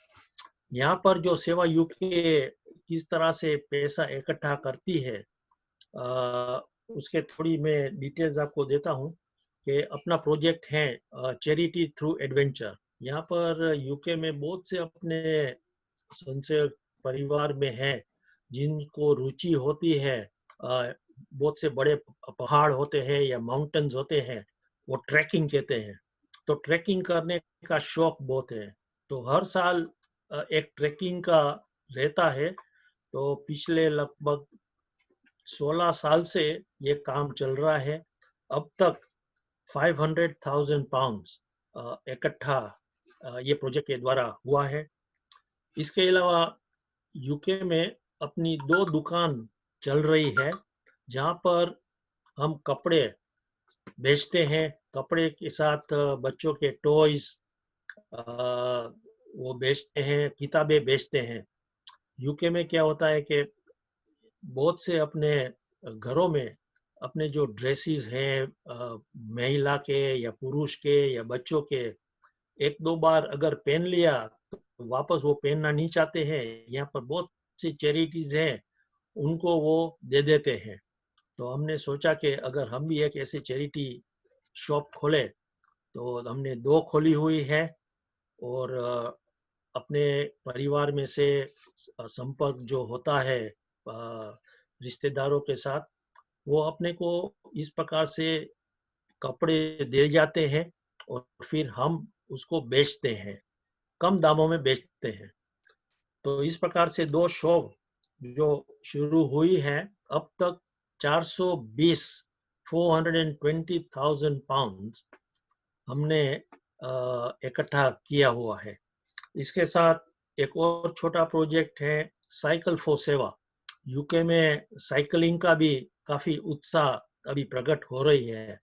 D: यहाँ पर जो सेवा यूके किस तरह से पैसा इकट्ठा करती है, उसके थोड़ी मैं डिटेल्स आपको देता हूँ कि अपना प्रोजेक्ट है चैरिटी थ्रू एडवेंचर। यहाँ पर यूके में बहुत से अपने संचय परिवार में हैं जिनको रुचि होती है, बहुत से बड़े पहाड़ होते हैं या माउंटेन्स होते हैं, वो ट्रैकिंग कहते हैं। तो ट्रैकिंग करने का शौक बहुत है, तो हर साल एक ट्रैकिंग का रहता है। तो पिछले लगभग 16 साल से ये काम चल रहा है। अब तक 500,000 पाउंड्स इकट्ठा ये प्रोजेक्ट के द्वारा हुआ है। इसके अलावा यूके में अपनी 2 दुकान चल रही है जहाँ पर हम कपड़े बेचते हैं। कपड़े के साथ बच्चों के टॉयज वो बेचते हैं, किताबें बेचते हैं। यूके में क्या होता है कि बहुत से अपने घरों में अपने जो ड्रेसेस हैं महिला के या पुरुष के या बच्चों के, 1-2 बार अगर पहन लिया तो वापस वो पहनना नहीं चाहते हैं। यहाँ पर बहुत सी चैरिटीज हैं, उनको वो दे देते हैं। तो हमने सोचा कि अगर हम भी एक ऐसी चैरिटी शॉप खोले, तो हमने 2 खोली हुई है और अपने परिवार में से संपर्क जो होता है रिश्तेदारों के साथ, वो अपने को इस प्रकार से कपड़े दे जाते हैं और फिर हम उसको बेचते हैं, कम दामों में बेचते हैं। तो इस प्रकार से 2 शॉप जो शुरू हुई है, अब तक 420,000 पाउंड्स हमने इकट्ठा किया हुआ है। इसके साथ एक और छोटा प्रोजेक्ट है साइकिल फॉर सेवा। यूके में साइकिलिंग का भी काफी उत्साह अभी प्रकट हो रही है।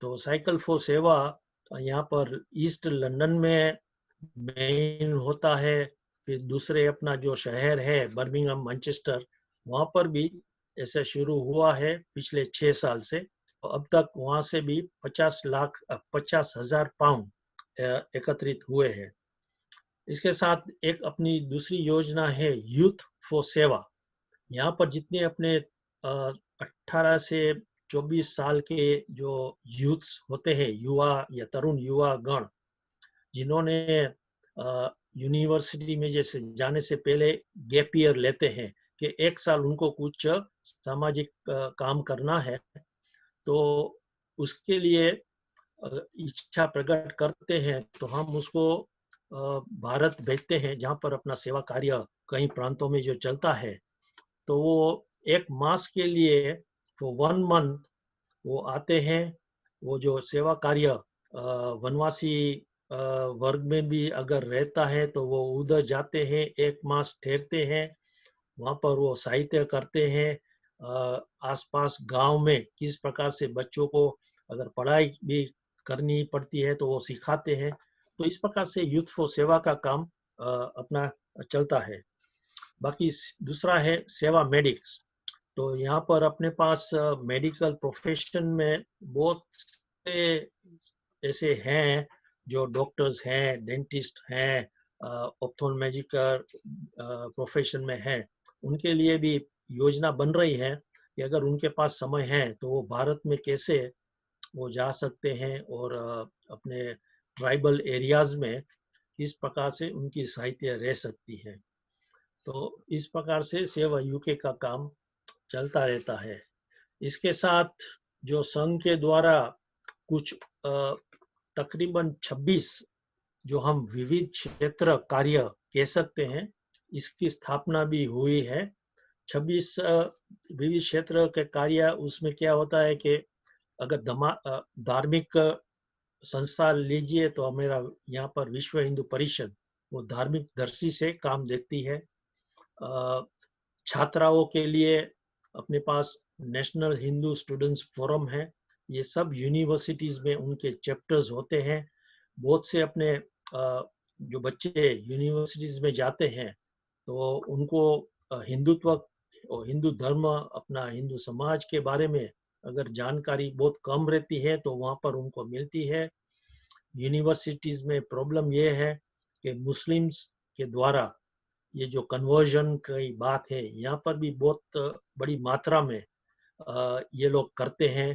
D: तो साइकिल फॉर सेवा यहाँ पर ईस्ट लंदन में मेन होता है, फिर दूसरे अपना जो शहर है बर्मिंघम, मैनचेस्टर, वहाँ पर भी ऐसा शुरू हुआ है पिछले 6 साल से। तो अब तक वहाँ से भी 50,000 पाउंड एकत्रित हुए हैं। इसके साथ एक अपनी दूसरी योजना है यूथ फॉर सेवा। यहाँ पर जितने अपने 18 से 24 साल के जो यूथ्स होते हैं, युवा या तरुण युवा गण, जिन्होंने यूनिवर्सिटी में जैसे जाने से पहले गैप ईयर लेते हैं कि 1 साल उनको कुछ सामाजिक काम करना है, तो उसके लिए इच्छा प्रकट करते हैं, तो हम उसको भारत भेजते हैं जहाँ पर अपना सेवा कार्य कई प्रांतों में जो चलता है। तो वो 1 मास के लिए वो 1 मंथ वो आते हैं। वो जो सेवा कार्य वनवासी वर्ग में भी अगर रहता है तो वो उधर जाते हैं, 1 मास ठहरते हैं, वहाँ पर वो साहित्य करते हैं। आसपास गांव में किस प्रकार से बच्चों को अगर पढ़ाई भी करनी पड़ती है तो वो सिखाते हैं। तो इस प्रकार से यूथ फॉर सेवा का काम अपना चलता है। बाकी दूसरा है सेवा मेडिक्स। तो यहाँ पर अपने पास मेडिकल प्रोफेशन में बहुत से ऐसे हैं जो डॉक्टर्स हैं, डेंटिस्ट हैं, ऑप्थोमेजिकल प्रोफेशन में हैं। उनके लिए भी योजना बन रही है कि अगर उनके पास समय है तो वो भारत में कैसे वो जा सकते हैं और अपने ट्राइबल एरियाज में किस प्रकार से उनकी सहायता रह सकती है। तो इस प्रकार से सेवा यूके का काम चलता रहता है। इसके साथ जो संघ के द्वारा कुछ तकरीबन 26 जो हम विविध क्षेत्र कार्य कह सकते हैं, इसकी स्थापना भी हुई है। 26 विविध क्षेत्र के कार्य, उसमें क्या होता है कि अगर धार्मिक संस्था लीजिए तो मेरा यहाँ पर विश्व हिंदू परिषद वो धार्मिक दृष्टि से काम देखती है। छात्राओं के लिए अपने पास नेशनल हिंदू स्टूडेंट्स फोरम है। ये सब यूनिवर्सिटीज में उनके चैप्टर्स होते हैं। बहुत से अपने जो बच्चे यूनिवर्सिटीज में जाते हैं तो उनको हिंदुत्व और हिंदू धर्म, अपना हिंदू समाज के बारे में अगर जानकारी बहुत कम रहती है तो वहाँ पर उनको मिलती है। यूनिवर्सिटीज में प्रॉब्लम ये है कि मुस्लिम्स के द्वारा ये जो कन्वर्जन की बात है यहाँ पर भी बहुत बड़ी मात्रा में ये लोग करते हैं।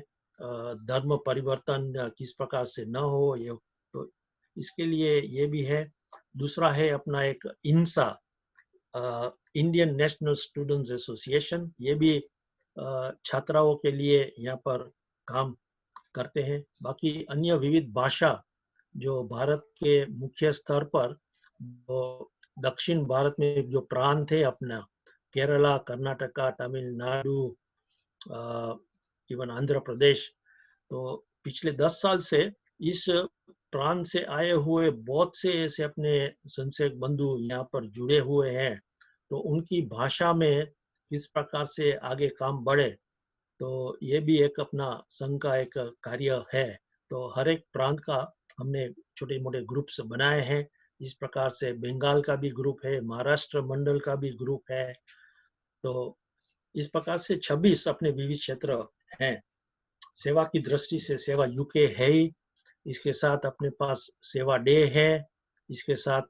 D: धर्म परिवर्तन किस प्रकार से न हो, ये तो इसके लिए ये भी है। दूसरा है अपना एक इंसा, इंडियन नेशनल स्टूडेंट्स एसोसिएशन, ये भी छात्राओं के लिए यहाँ पर काम करते हैं। बाकी अन्य विविध भाषा जो भारत के मुख्य स्तर पर दक्षिण भारत में जो प्रांत है अपना, केरला, कर्नाटका, तमिलनाडु, इवन आंध्र प्रदेश, तो पिछले 10 साल से इस प्रांत से आए हुए बहुत से ऐसे अपने संसेक बंधु यहाँ पर जुड़े हुए हैं। तो उनकी भाषा में किस प्रकार से आगे काम बढ़े, तो ये भी एक अपना संघ का एक कार्य है। तो हर एक प्रांत का हमने छोटे मोटे ग्रुप्स बनाए हैं। इस प्रकार से बंगाल का भी ग्रुप है, महाराष्ट्र मंडल का भी ग्रुप है। तो इस प्रकार से 26 अपने विविध क्षेत्र हैं। सेवा की दृष्टि से सेवा यूके है ही, इसके साथ अपने पास सेवा डे है, इसके साथ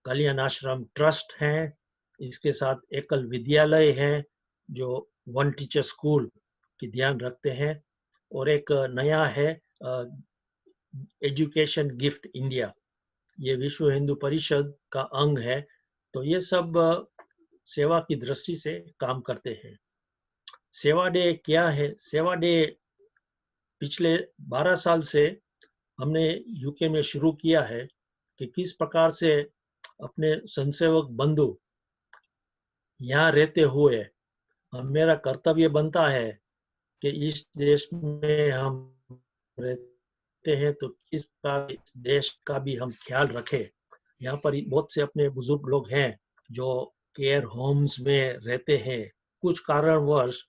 D: कल्याण आश्रम ट्रस्ट है, इसके साथ एकल विद्यालय है जो वन टीचर स्कूल की ध्यान रखते हैं, और एक नया है एजुकेशन गिफ्ट इंडिया, ये विश्व हिंदू परिषद का अंग है। तो ये सब सेवा की दृष्टि से काम करते हैं। सेवा डे क्या है? सेवा डे पिछले 12 साल से हमने यूके में शुरू किया है कि किस प्रकार से अपने संसेवक बंधु यहाँ रहते हुए मेरा कर्तव्य बनता है कि इस देश में हम रहते हैं तो किस प्रकार इस देश का भी हम ख्याल रखें। यहाँ पर बहुत से अपने बुजुर्ग लोग हैं जो केयर होम्स में रहते हैं, कुछ कारणवश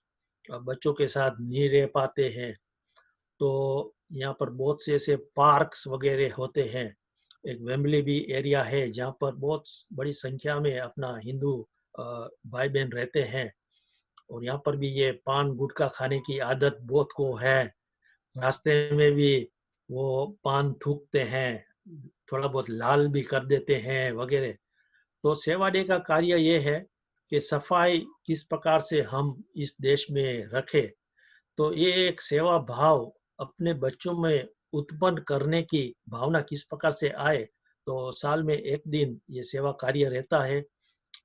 D: बच्चों के साथ नहीं रह पाते हैं। तो यहाँ पर बहुत से ऐसे पार्क्स वगैरह होते हैं। एक वेम्बली भी एरिया है जहाँ पर बहुत बड़ी संख्या में अपना हिंदू भाई बहन रहते हैं, और यहाँ पर भी ये पान गुटखा खाने की आदत बहुत को है। रास्ते में भी वो पान थूकते हैं, थोड़ा बहुत लाल भी कर देते हैं वगैरह। तो सेवा डे का कार्य ये है कि सफाई किस प्रकार से हम इस देश में रखें। तो ये एक सेवा भाव अपने बच्चों में उत्पन्न करने की भावना किस प्रकार से आए, तो साल में एक दिन ये सेवा कार्य रहता है।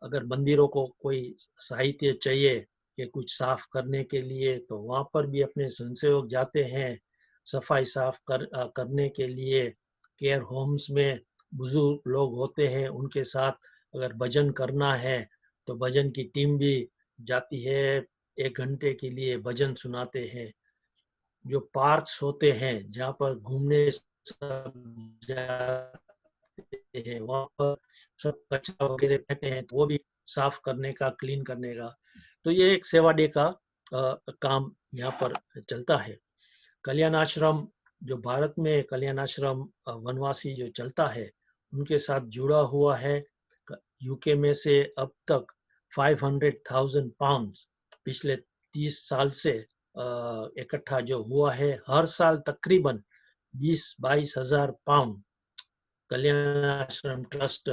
D: अगर मंदिरों को कोई साहित्य चाहिए कि कुछ साफ करने के लिए, तो वहाँ पर भी अपने स्वयंसेवक जाते हैं सफाई साफ करने के लिए। केयर होम्स में बुजुर्ग लोग होते हैं, उनके साथ अगर भजन करना है तो भजन की टीम भी जाती है, 1 घंटे के लिए भजन सुनाते हैं। जो पार्क्स होते हैं जहाँ पर घूमने जाते हैं, वहाँ पर सब कचरा वगैरह फेंकते हैं, तो वो भी साफ करने का, क्लीन करने का। तो ये एक सेवा डे का काम यहाँ पर चलता है। कल्याण आश्रम, जो भारत में कल्याण आश्रम वनवासी जो चलता है उनके साथ जुड़ा हुआ है। यूके में से अब तक 500,000 पाउंड पिछले 30 साल से इकट्ठा जो हुआ है। हर साल तकरीबन 20-22 हजार पाउंड कल्याण आश्रम ट्रस्ट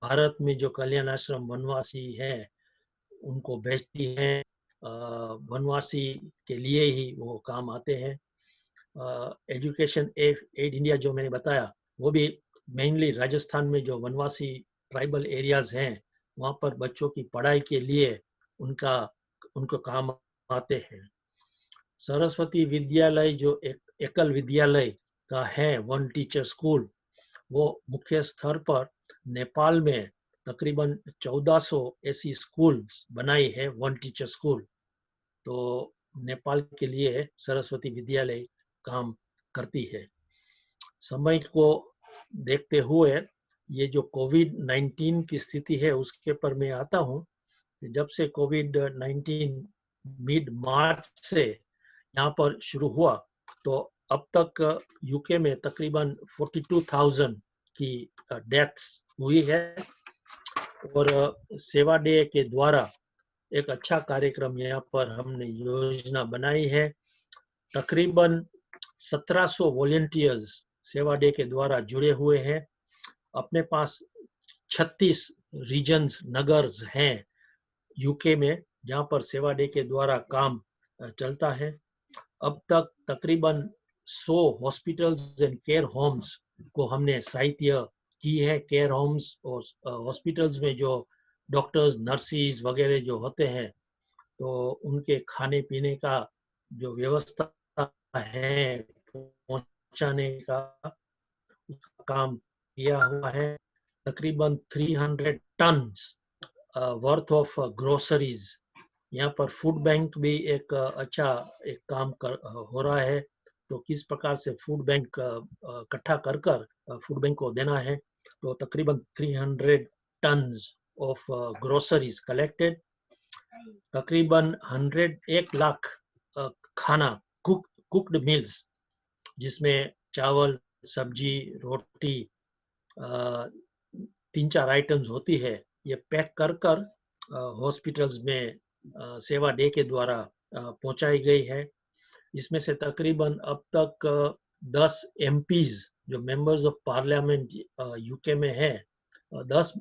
D: भारत में जो कल्याण आश्रम वनवासी है उनको भेजती है। वनवासी के लिए ही वो काम आते हैं। एजुकेशन एड इंडिया जो मैंने बताया, वो भी मेनली राजस्थान में जो वनवासी ट्राइबल एरियाज हैं वहाँ पर बच्चों की पढ़ाई के लिए उनको काम आते हैं। सरस्वती विद्यालय जो एक एकल विद्यालय का है, वन टीचर स्कूल, वो मुख्य स्तर पर नेपाल में तकरीबन 1400 ऐसी स्कूल बनाई है, वन टीचर स्कूल। तो नेपाल के लिए सरस्वती विद्यालय काम करती है। समय को देखते हुए ये जो कोविड-19 की स्थिति है उसके पर मैं आता हूँ। जब से कोविड-19 मिड मार्च से यहाँ पर शुरू हुआ, तो अब तक यूके में तकरीबन 42,000 की डेथ्स हुई है। और सेवा डे के द्वारा एक अच्छा कार्यक्रम यहाँ पर हमने योजना बनाई है। तकरीबन 1700 वॉलेंटियर्स सेवा डे के द्वारा जुड़े हुए हैं। अपने पास 36 रीजन्स नगर्स हैं यूके में जहाँ पर सेवा डे के द्वारा काम चलता है। अब तक तकरीबन 100 हॉस्पिटल्स एंड केयर होम्स को हमने सहायता की है। केयर होम्स और हॉस्पिटल्स में जो डॉक्टर्स नर्सिस वगैरह जो होते हैं, तो उनके खाने पीने का जो व्यवस्था है पहुंचाने का काम किया हुआ है। तकरीबन 300 टन्स वर्थ ऑफ ग्रोसरीज, यहाँ पर फूड बैंक भी एक अच्छा एक काम हो रहा है। तो किस प्रकार से फूड बैंक इकट्ठा कर फूड बैंक को देना है। तो तकरीबन 300 टन्स ऑफ ग्रोसरीज कलेक्टेड। तकरीबन 1 लाख खाना कुक्ड मील्स, जिसमें चावल, सब्जी, रोटी 3-4 आइटम्स होती है, ये पैक कर हॉस्पिटल्स में सेवा डे के द्वारा पहुंचाई गई है। इसमें से तकरीबन अब तक 10 एमपीज जो मेंबर्स ऑफ पार्लियामेंट यूके में है, 10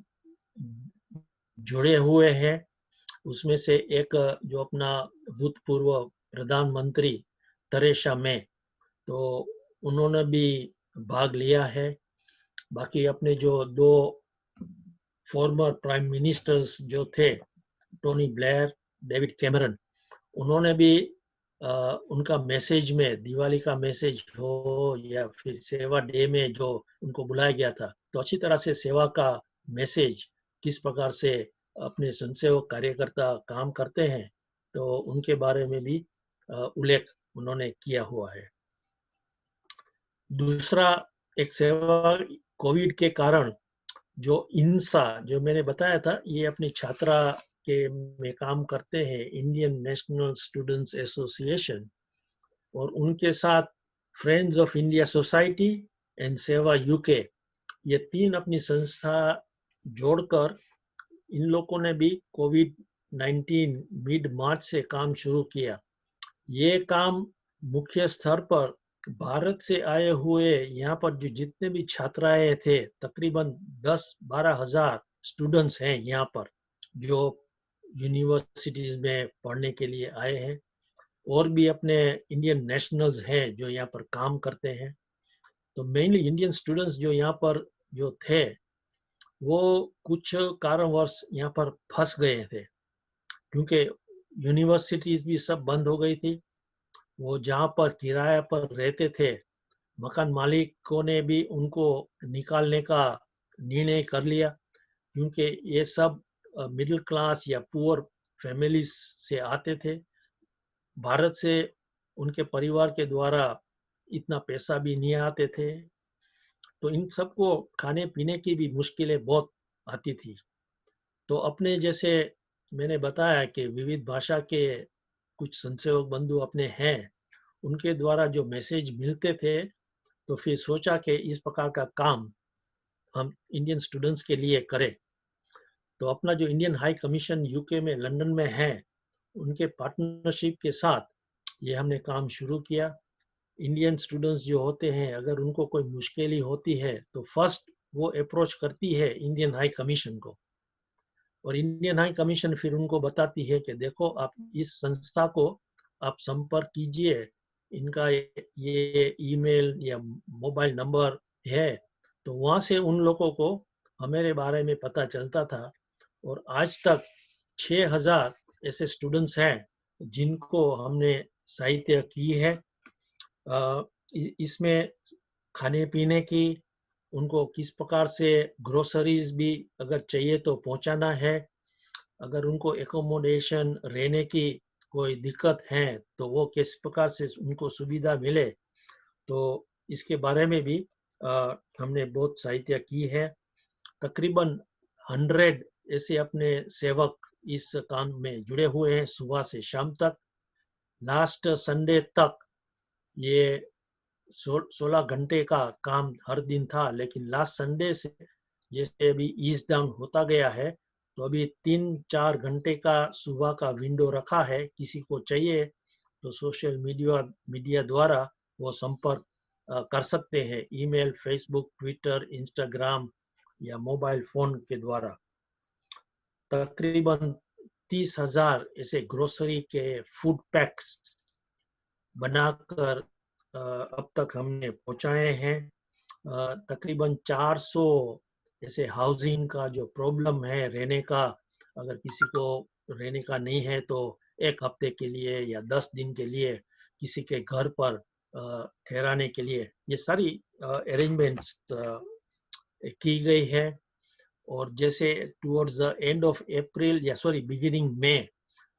D: जुड़े हुए हैं। उसमें से एक जो अपना भूतपूर्व प्रधानमंत्री थेरेसा मे, तो उन्होंने भी भाग लिया है। बाकी अपने जो 2 फॉर्मर प्राइम मिनिस्टर्स जो थे, टोनी ब्लेयर, डेविड कैमरन, उन्होंने भी उनका मैसेज में, दिवाली का मैसेज हो या फिर सेवा डे में जो उनको बुलाया गया था, तो अच्छी तरह से सेवा का मैसेज किस प्रकार से अपने स्वयंसेवक कार्यकर्ता काम करते हैं, तो उनके बारे में भी उल्लेख उन्होंने किया हुआ है। दूसरा एक सेवा, कोविड के कारण जो इंसा जो मैंने बताया था, ये अपनी छात्रा के में काम करते हैं, इंडियन नेशनल स्टूडेंट्स एसोसिएशन, और उनके साथ friends of India society and सेवा यूके, ये 3 अपनी संस्था जोड़कर इन लोगों ने भी कोविड-19 मिड मार्च से काम शुरू किया। ये काम मुख्य स्तर पर भारत से आए हुए यहाँ पर जो जितने भी छात्राएं थे, तकरीबन 10-12 हजार स्टूडेंट्स हैं यहाँ पर जो यूनिवर्सिटीज में पढ़ने के लिए आए हैं, और भी अपने इंडियन नेशनल्स हैं जो यहाँ पर काम करते हैं। तो मेनली इंडियन स्टूडेंट्स जो यहाँ पर जो थे, वो कुछ कारणवश यहाँ पर फंस गए थे, क्योंकि यूनिवर्सिटीज भी सब बंद हो गई थी। वो जहाँ पर किराया पर रहते थे, मकान मालिकों ने भी उनको निकालने का निर्णय कर लिया, क्योंकि ये सब मिडिल क्लास या पुअर फैमिलीज से आते थे। भारत से उनके परिवार के द्वारा इतना पैसा भी नहीं आते थे, तो इन सबको खाने पीने की भी मुश्किलें बहुत आती थी। तो अपने जैसे मैंने बताया कि विविध भाषा के कुछ स्वयंसेवक बंधु अपने हैं, उनके द्वारा जो मैसेज मिलते थे, तो फिर सोचा कि इस प्रकार का काम हम इंडियन स्टूडेंट्स के लिए करें। तो अपना जो इंडियन हाई कमीशन यूके में लंदन में है, उनके पार्टनरशिप के साथ ये हमने काम शुरू किया। इंडियन स्टूडेंट्स जो होते हैं, अगर उनको कोई मुश्किल होती है, तो फर्स्ट वो अप्रोच करती है इंडियन हाई कमीशन को, और इंडियन हाई कमीशन फिर उनको बताती है कि देखो, आप इस संस्था को आप संपर्क कीजिए, इनका ये ईमेल या मोबाइल नंबर है। तो वहाँ से उन लोगों को हमारे बारे में पता चलता था, और आज तक 6000 ऐसे स्टूडेंट्स हैं जिनको हमने सहायता की है। इसमें खाने पीने की, उनको किस प्रकार से ग्रोसरीज भी अगर चाहिए तो पहुंचाना है, अगर उनको एकोमोडेशन रहने की कोई दिक्कत है तो वो किस प्रकार से उनको सुविधा मिले, तो इसके बारे में भी हमने बहुत सहायता की है। तकरीबन 100 ऐसे अपने सेवक इस काम में जुड़े हुए हैं सुबह से शाम तक। लास्ट संडे तक ये 16 घंटे का काम हर दिन था, लेकिन लास्ट संडे से जैसे अभी ईज डाउन होता गया है, तो अभी 3-4 घंटे का सुबह का विंडो रखा है। किसी को चाहिए तो सोशल मीडिया द्वारा वो संपर्क कर सकते हैं, ईमेल, फेसबुक, ट्विटर, इंस्टाग्राम या मोबाइल फोन के द्वारा। तकरीबन 30,000 ऐसे ग्रोसरी के फूड पैक्स बनाकर अब तक हमने पहुंचाए हैं। तकरीबन 400 ऐसे हाउसिंग का जो प्रॉब्लम है, रहने का, अगर किसी को रहने का नहीं है तो 1 हफ्ते के लिए या 10 दिन के लिए किसी के घर पर ठहराने के लिए ये सारी अरेंजमेंट्स की गई है। और जैसे towards the end of April या बिगिनिंग में,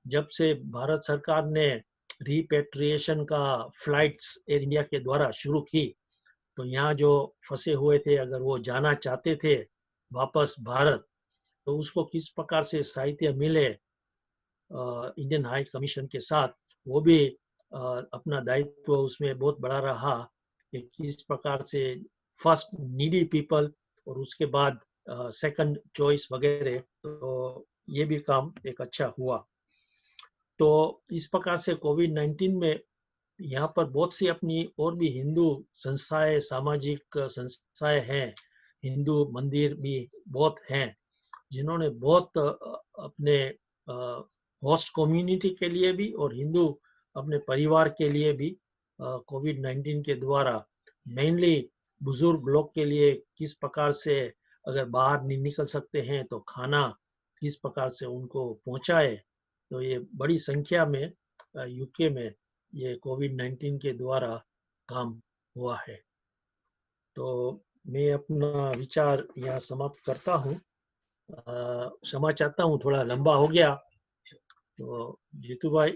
D: जब से भारत सरकार ने रिपेट्रिएशन का फ्लाइट्स एयर इंडिया के द्वारा शुरू की, तो यहाँ जो फंसे हुए थे, अगर वो जाना चाहते थे वापस भारत, तो उसको किस प्रकार से सहायता मिले इंडियन हाई कमीशन के साथ, वो भी अपना दायित्व उसमें बहुत बड़ा रहा कि किस प्रकार से फर्स्ट नीडी पीपल और उसके बाद सेकंड चॉइस वगैरह, तो ये भी काम एक अच्छा हुआ। तो इस प्रकार से कोविड-19 में यहाँ पर बहुत सी अपनी और भी हिंदू संस्थाएं, सामाजिक संस्थाएं हैं, हिंदू मंदिर भी बहुत हैं, जिन्होंने बहुत अपने होस्ट कम्युनिटी के लिए भी और हिंदू अपने परिवार के लिए भी कोविड-19 के द्वारा मेनली बुजुर्ग लोग के लिए किस प्रकार से, अगर बाहर नहीं निकल सकते हैं तो खाना किस प्रकार से उनको पहुंचाए, तो ये बड़ी संख्या में यूके में ये कोविड-19 के द्वारा काम हुआ है। तो मैं अपना विचार यहाँ समाप्त करता हूँ। क्षमा चाहता हूँ, थोड़ा लंबा हो गया। तो जीतू भाई,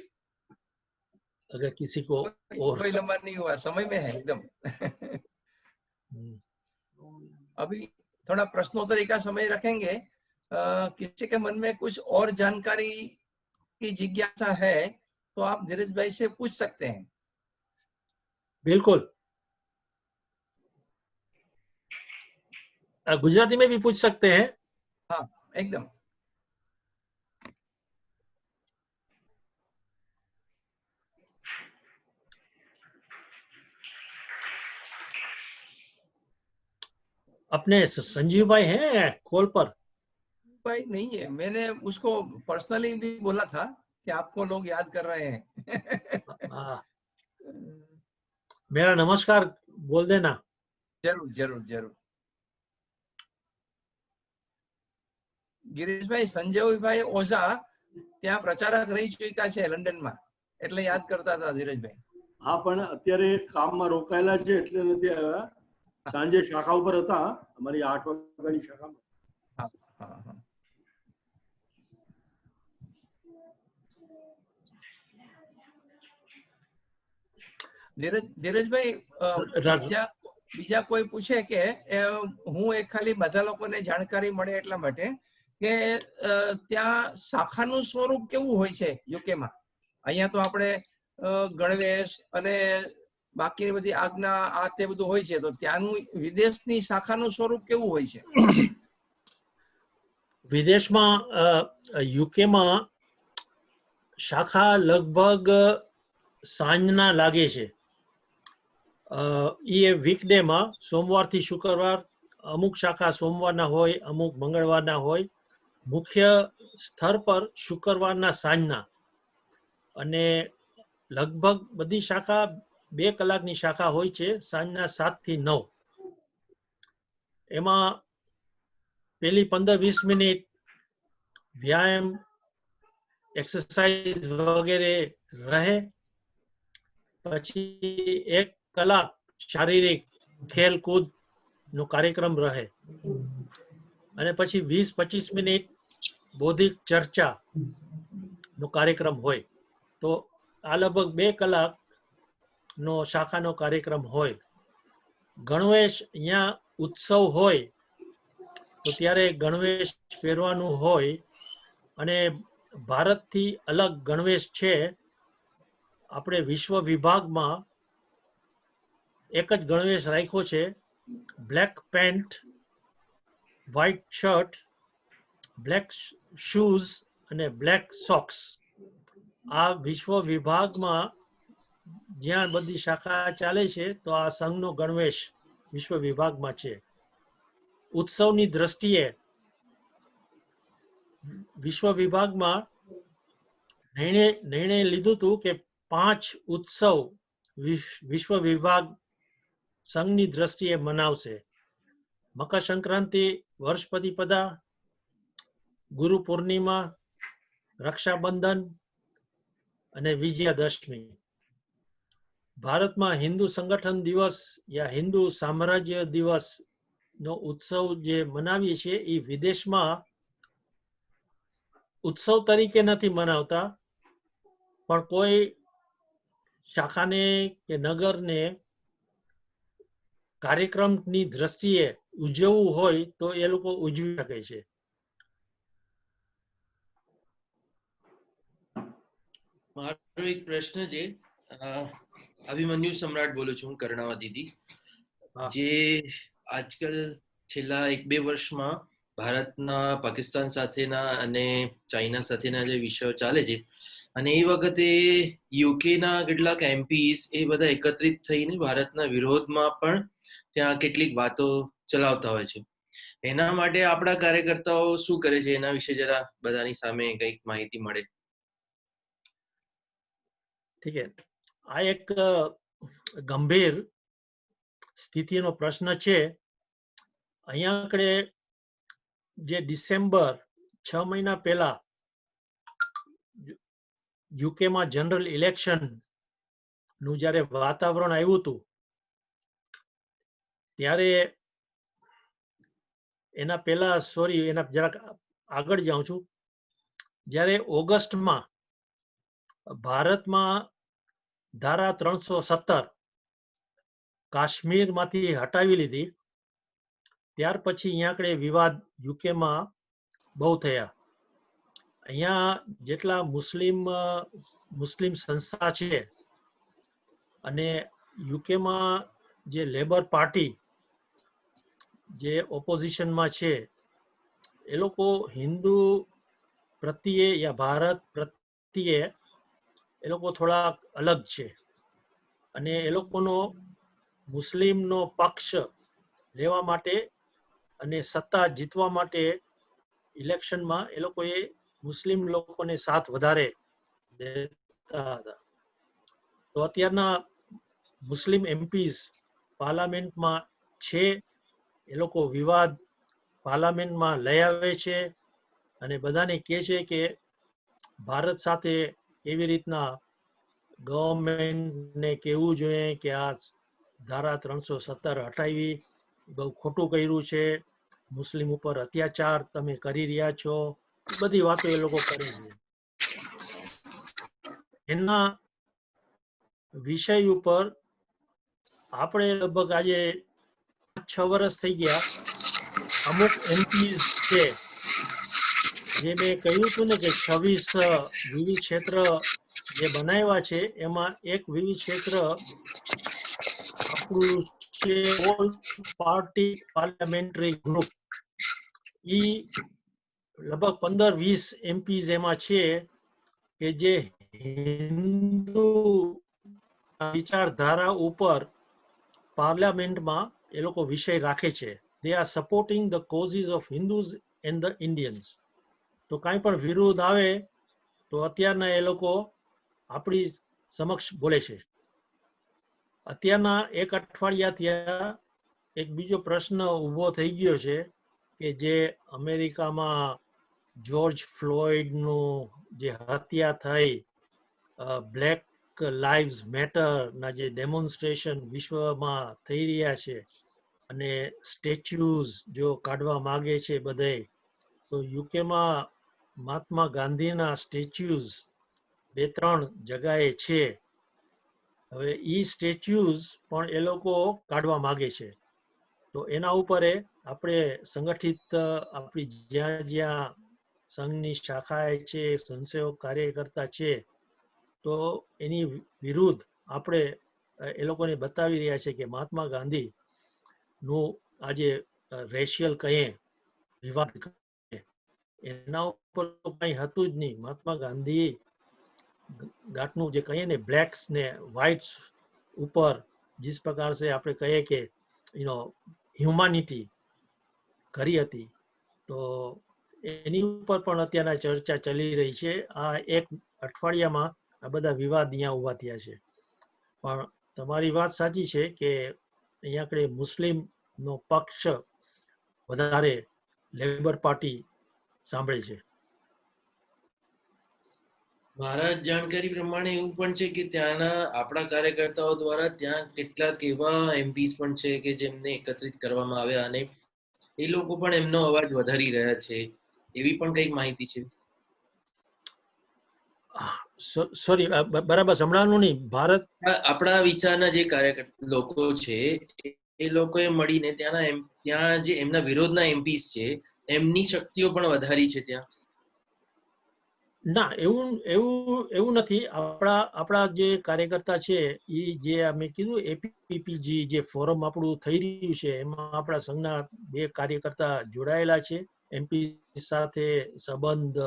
D: अगर किसी को और
A: कोई लंबा नहीं हुआ, समय में है एकदम। अभी थोड़ा प्रश्नोत्तरी का समय रखेंगे। किसी के मन में कुछ और जानकारी की जिज्ञासा है तो आप धीरज भाई से पूछ सकते हैं।
D: बिल्कुल, गुजराती में भी पूछ सकते हैं।
A: हाँ, एकदम।
D: अपने संजीव भाई हैं कॉल पर?
A: भाई नहीं है, मैंने उसको पर्सनली भी बोला था कि आपको लोग याद कर रहे हैं।
D: मेरा नमस्कार बोल देना।
A: जरूर जरूर जरूर। गिरीशભાઈ, સંજયભાઈ ઓઝા ત્યાં પ્રચારક રહી ચૂક્યા છે લંડનમાં, એટલે યાદ કરતા હતા ધીરજભાઈ।
E: હા, પણ અત્યારે કામમાં રોકાયેલા છે એટલે નથી આવ્યા। સાંજે શાખા ઉપર હતા, અમારી 8 વાગ્યાની શાખામાં।
A: હા હા હા। ધીરજભાઈ, બીજા કોઈ પૂછે કે હું એક ખાલી બધા લોકોને જાણકારી મળે એટલા માટે કે ત્યાં શાખાનું સ્વરૂપ કેવું હોય છે યુકેમાં? અહીંયા તો આપણે ગણવેશ અને બાકીની બધી આજ્ઞા આ તે બધું હોય છે, તો ત્યાંનું વિદેશની શાખાનું સ્વરૂપ કેવું હોય છે?
D: વિદેશમાં યુકેમાં શાખા લગભગ સાંજના લાગે છે। એ વીકડેમાં સોમવારથી શુક્રવાર અમુક શાખા સોમવારના હોય, અમુક મંગળવારના હોય। મુખ્ય સ્થળ પર શુક્રવારના સાંજના, અને લગભગ બધી શાખા 2 કલાકની શાખા હોય છે, સાંજના 7 થી 9। એમાં પેલી 15-20 મિનિટ વ્યાયામ, एक्सरसाइज वगैरह रहे, પછી 1 કલાક શારીરિક ખેલ કૂદ નો કાર્યક્રમ રહે, અને પછી 20-25 મિનિટ બૌદ્ધિક ચર્ચા નો કાર્યક્રમ હોય। તો આ લગભગ 2 કલાક નો શાખાનો કાર્યક્રમ હોય। ગણવેશ, અહીંયા ઉત્સવ હોય તો ત્યારે ગણવેશ પહેરવાનું હોય, અને ભારતથી અલગ ગણવેશ છે। આપણે વિશ્વ વિભાગમાં એક જ ગણવેશ રાખ્યો છે, black pant white shirt, black shoes અને બ્લેક સોક્સ. આ વિશ્વ વિભાગમાં જ્યાં બધી શાખા ચાલે છે તો આ સંઘનો ગણવેશ વિશ્વ વિભાગમાં છે. ઉત્સવની દ્રષ્ટિએ વિશ્વ વિભાગમાં નિર્ણય લીધું હતું કે 5 ઉત્સવ વિશ્વ વિભાગ સંઘની દ્રષ્ટિએ મનાવશે. મકર સંક્રાંતિ, વર્ષ પ્રતિપદા, ગુરુ પૂર્ણિમા, રક્ષાબંધન અને વિજયાદશમી. ભારતમાં હિન્દુ સંગઠન દિવસ યા હિન્દુ સામ્રાજ્ય દિવસ નો ઉત્સવ જે મનાવીએ છીએ એ વિદેશમાં ઉત્સવ તરીકે નથી મનાવતા, પણ કોઈ શાખાને કે નગરને કાર્યક્રમની દ્રષ્ટિએ ઉજવવું હોય તો એ લોકો ઉજવી શકે છે.
F: મારો એક પ્રશ્ન છે. અભિમન્યુ સમ્રાટ બોલું છું, હું કર્ણાવતીથી. જે આજકાલ છેલ્લા 1-2 વર્ષમાં ભારતના પાકિસ્તાન સાથેના અને ચાઇના સાથેના જે વિષયો ચાલે છે, અને એ વખતે યુકેના કેટલાક એમપીસ એ બધા એકત્રિત થઈને ભારતના વિરોધમાં પણ ત્યાં કેટલીક વાતો ચલાવતા હોય છે. એના માટે આપણા કાર્યકર્તાઓ શું કરે છે એના વિશે જરા બધાની સામે કંઈક માહિતી મળે.
D: ઠીક છે, આ એક ગંભીર સ્થિતિનો પ્રશ્ન છે. અહીંયા આગળ જે ડિસેમ્બર 6 મહિના પહેલા યુકેમાં જનરલ ઇલેક્શન નું જ્યારે વાતાવરણ આવ્યું હતું ત્યારે એના પહેલા એના જરાક આગળ જાઉં છું. જ્યારે ઓગસ્ટમાં ભારતમાં ધારા 317 કાશ્મીરમાંથી હટાવી લીધી, ત્યાર પછી અહીંયા આગળ વિવાદ યુકેમાં બહુ થયા. અહીંયા જેટલા મુસ્લિમ સંસ્થા છે અને યુકેમાં જે લેબર પાર્ટી જે ઓપોઝિશનમાં છે એ લોકો હિન્દુ પ્રત્યે યા ભારત પ્રત્યે એ લોકો થોડા અલગ છે, અને એ લોકોનો મુસ્લિમનો પક્ષ લેવા માટે અને સત્તા જીતવા માટે ઇલેક્શનમાં એ લોકોએ મુસ્લિમ લોકોને સાથ વધારે દેતા હતા. તો અત્યારના મુસ્લિમ એમપીસ પાર્લામેન્ટમાં છે, એ લોકો વિવાદ પાર્લામેન્ટમાં લઈ આવે છે અને બધાને કહે છે કે ભારત સાથે એવી રીતના ગવર્મેન્ટને કહેવું જોઈએ કે આ ધારા 317 હટાવી બહુ ખોટું કર્યું છે, મુસ્લિમ ઉપર અત્યાચાર તમે કરી રહ્યા છો, એ બધી વાતો એ લોકો કરે છે. એના વિષય ઉપર આપણે લગભગ આજે 6 વર્ષ થઈ ગયા. અમુક એમપીસ છે જે મેં કહ્યું હતું ને કે 26 વિવિધ ક્ષેત્ર જે બનાવ્યા છે, એમાં એક વિવિધ ક્ષેત્ર આપણું છે ઓલ પાર્ટી પાર્લામેન્ટરી ગ્રુપ. ઈ લગભગ 15-20 એમપીસ એમાં છે કે જે હિન્દુ વિચારધારા ઉપર પાર્લામેન્ટમાં એ લોકો વિષય રાખે છે. They are supporting the causes of Hindus and the Indians. તો કાંઈ પણ વિરોધ આવે તો અત્યારના એ લોકો આપણી સમક્ષ બોલે છે. અત્યારના 1 અઠવાડિયા ત્યાં એક બીજો પ્રશ્ન ઊભો થઈ ગયો છે કે જે અમેરિકામાં જ્યોર્જ ફ્લોયડનું જે હત્યા થઈ, બ્લેક લાઇવ્સ મેટર ના જે ડેમોન્સ્ટ્રેશન વિશ્વમાં થઈ રહ્યા છે અને સ્ટેચ્યુઝ જો કાઢવા માંગે છે બધે, તો યુકેમાં મહાત્મા ગાંધીના સ્ટેચ્યુઝ 2-3 જગાએ છે. હવે ઈ સ્ટેચ્યુઝ પણ એ લોકો કાઢવા માંગે છે. તો એના ઉપર આપણે સંગઠિત આપણી જ્યાં જ્યાં સંઘની શાખાએ છે, સંસેવક કાર્યકર્તા છે, તો એની વિરુદ્ધ આપણે એ લોકોને બતાવી રહ્યા છે કે મહાત્મા ગાંધી નું આજે રેશિયલ કહીએ વિવાદ કરે એના ઉપર તો કઈ હતું જ નહીં. મહાત્મા ગાંધી ગાંઠનું જે કહીએ ને બ્લેક્સ ને વ્હાઇટ્સ ઉપર जिस प्रकार से આપણે કહીએ કે હ્યુમાનિટી કરી હતી, તો એની ઉપર પણ અત્યારના ચર્ચા ચાલી રહી છે. આ એક અઠવાડિયામાં આ બધા વિવાદ અહીંયા ઉભા થયા છે. પણ તમારી વાત સાચી છે કે અહીંયા આગળ મુસ્લિમનો પક્ષ વધારે લેબર પાર્ટી સાંભળે છે.
F: મારા જાણકારી પ્રમાણે એવું પણ છે કે ત્યાંના આપણા કાર્યકર્તાઓ દ્વારા ત્યાં કેટલાક એવા એમપીસ પણ છે કે જેમને એકત્રિત કરવામાં આવ્યા અને એ લોકો પણ એમનો અવાજ વધારી રહ્યા છે, એવી પણ કઈક માહિતી છે.
D: સોરી, બરાબર સંભળાવાનું નહીં. ભારત
F: આપણા વિચારના જે લોકો છે એ લોકોએ મળીને ત્યાં જે એમના વિરોધના એમપીસ છે એમની શક્તિઓ પણ વધારી છે ત્યાં.
D: ના, એવું નથી. આપણા જે કાર્યકર્તા છે એ જે અમે કીધું એપીપીજી જે ફોરમ આપણું થઈ રહ્યું છે એમાં આપણા સંઘના 2 કાર્યકર્તા જોડાયેલા છે. એમપી સાથે સંબંધ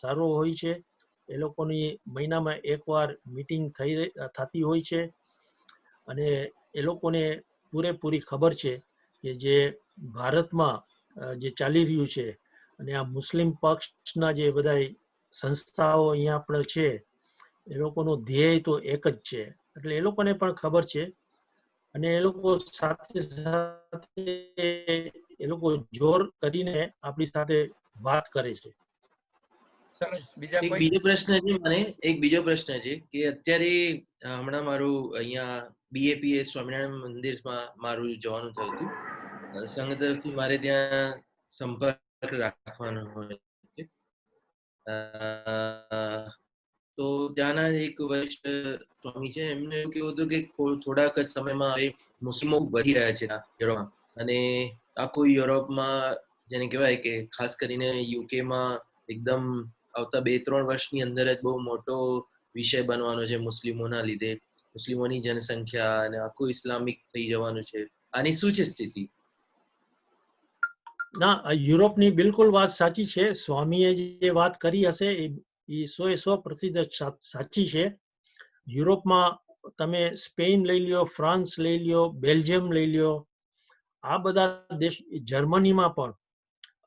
D: સારો હોય છે. એ લોકોની મહિનામાં એકવાર મીટિંગ થતી હોય છે અને એ લોકોને પૂરેપૂરી ખબર છે કે જે ભારતમાં જે ચાલી રહ્યું છે અને આ મુસ્લિમ પક્ષના જે બધા સંસ્થાઓ અહીંયા આપણે છે એ લોકોનું ધ્યેય તો એક જ છે. એટલે એ લોકોને પણ ખબર છે અને એ લોકો સાથે સાથે એ લોકો જોર કરીને આપણી સાથે વાત કરે છે.
F: એક બીજો પ્રશ્ન છે કે અત્યારે હમણાં મારું અહીંયા બીએપીએસ સ્વામિનારાયણ મંદિરમાં મારું જવાનું થયું હતું. સંઘ તરફથી મારે ત્યાં સંપર્ક રાખવાનો હોય છે. તો ત્યાંના એક વરિષ્ઠ સ્વામી છે, એમને એવું કેવું હતું કે થોડાક જ સમયમાં હવે મુસ્લિમો વધી રહ્યા છે યુરોપમાં, અને આખું યુરોપમાં જેને કહેવાય કે ખાસ કરીને યુકેમાં એકદમ આવતા 2-3 વર્ષની અંદર જ બહુ મોટો વિષય બનવાનો છે મુસ્લિમોના લીધે. મુસ્લિમોની જનસંખ્યા અને આખું ઇસ્લામિક થઈ જવાનું છે. આની શું છે સ્થિતિ?
D: ના, યુરોપની બિલકુલ વાત સાચી છે. સ્વામીએ જે વાત કરી હશે એ 100% સાચી છે. યુરોપમાં તમે સ્પેન લઈ લ્યો, ફ્રાન્સ લઈ લ્યો, બેલ્જિયમ લઈ લ્યો, આ બધા દેશ, જર્મનીમાં પણ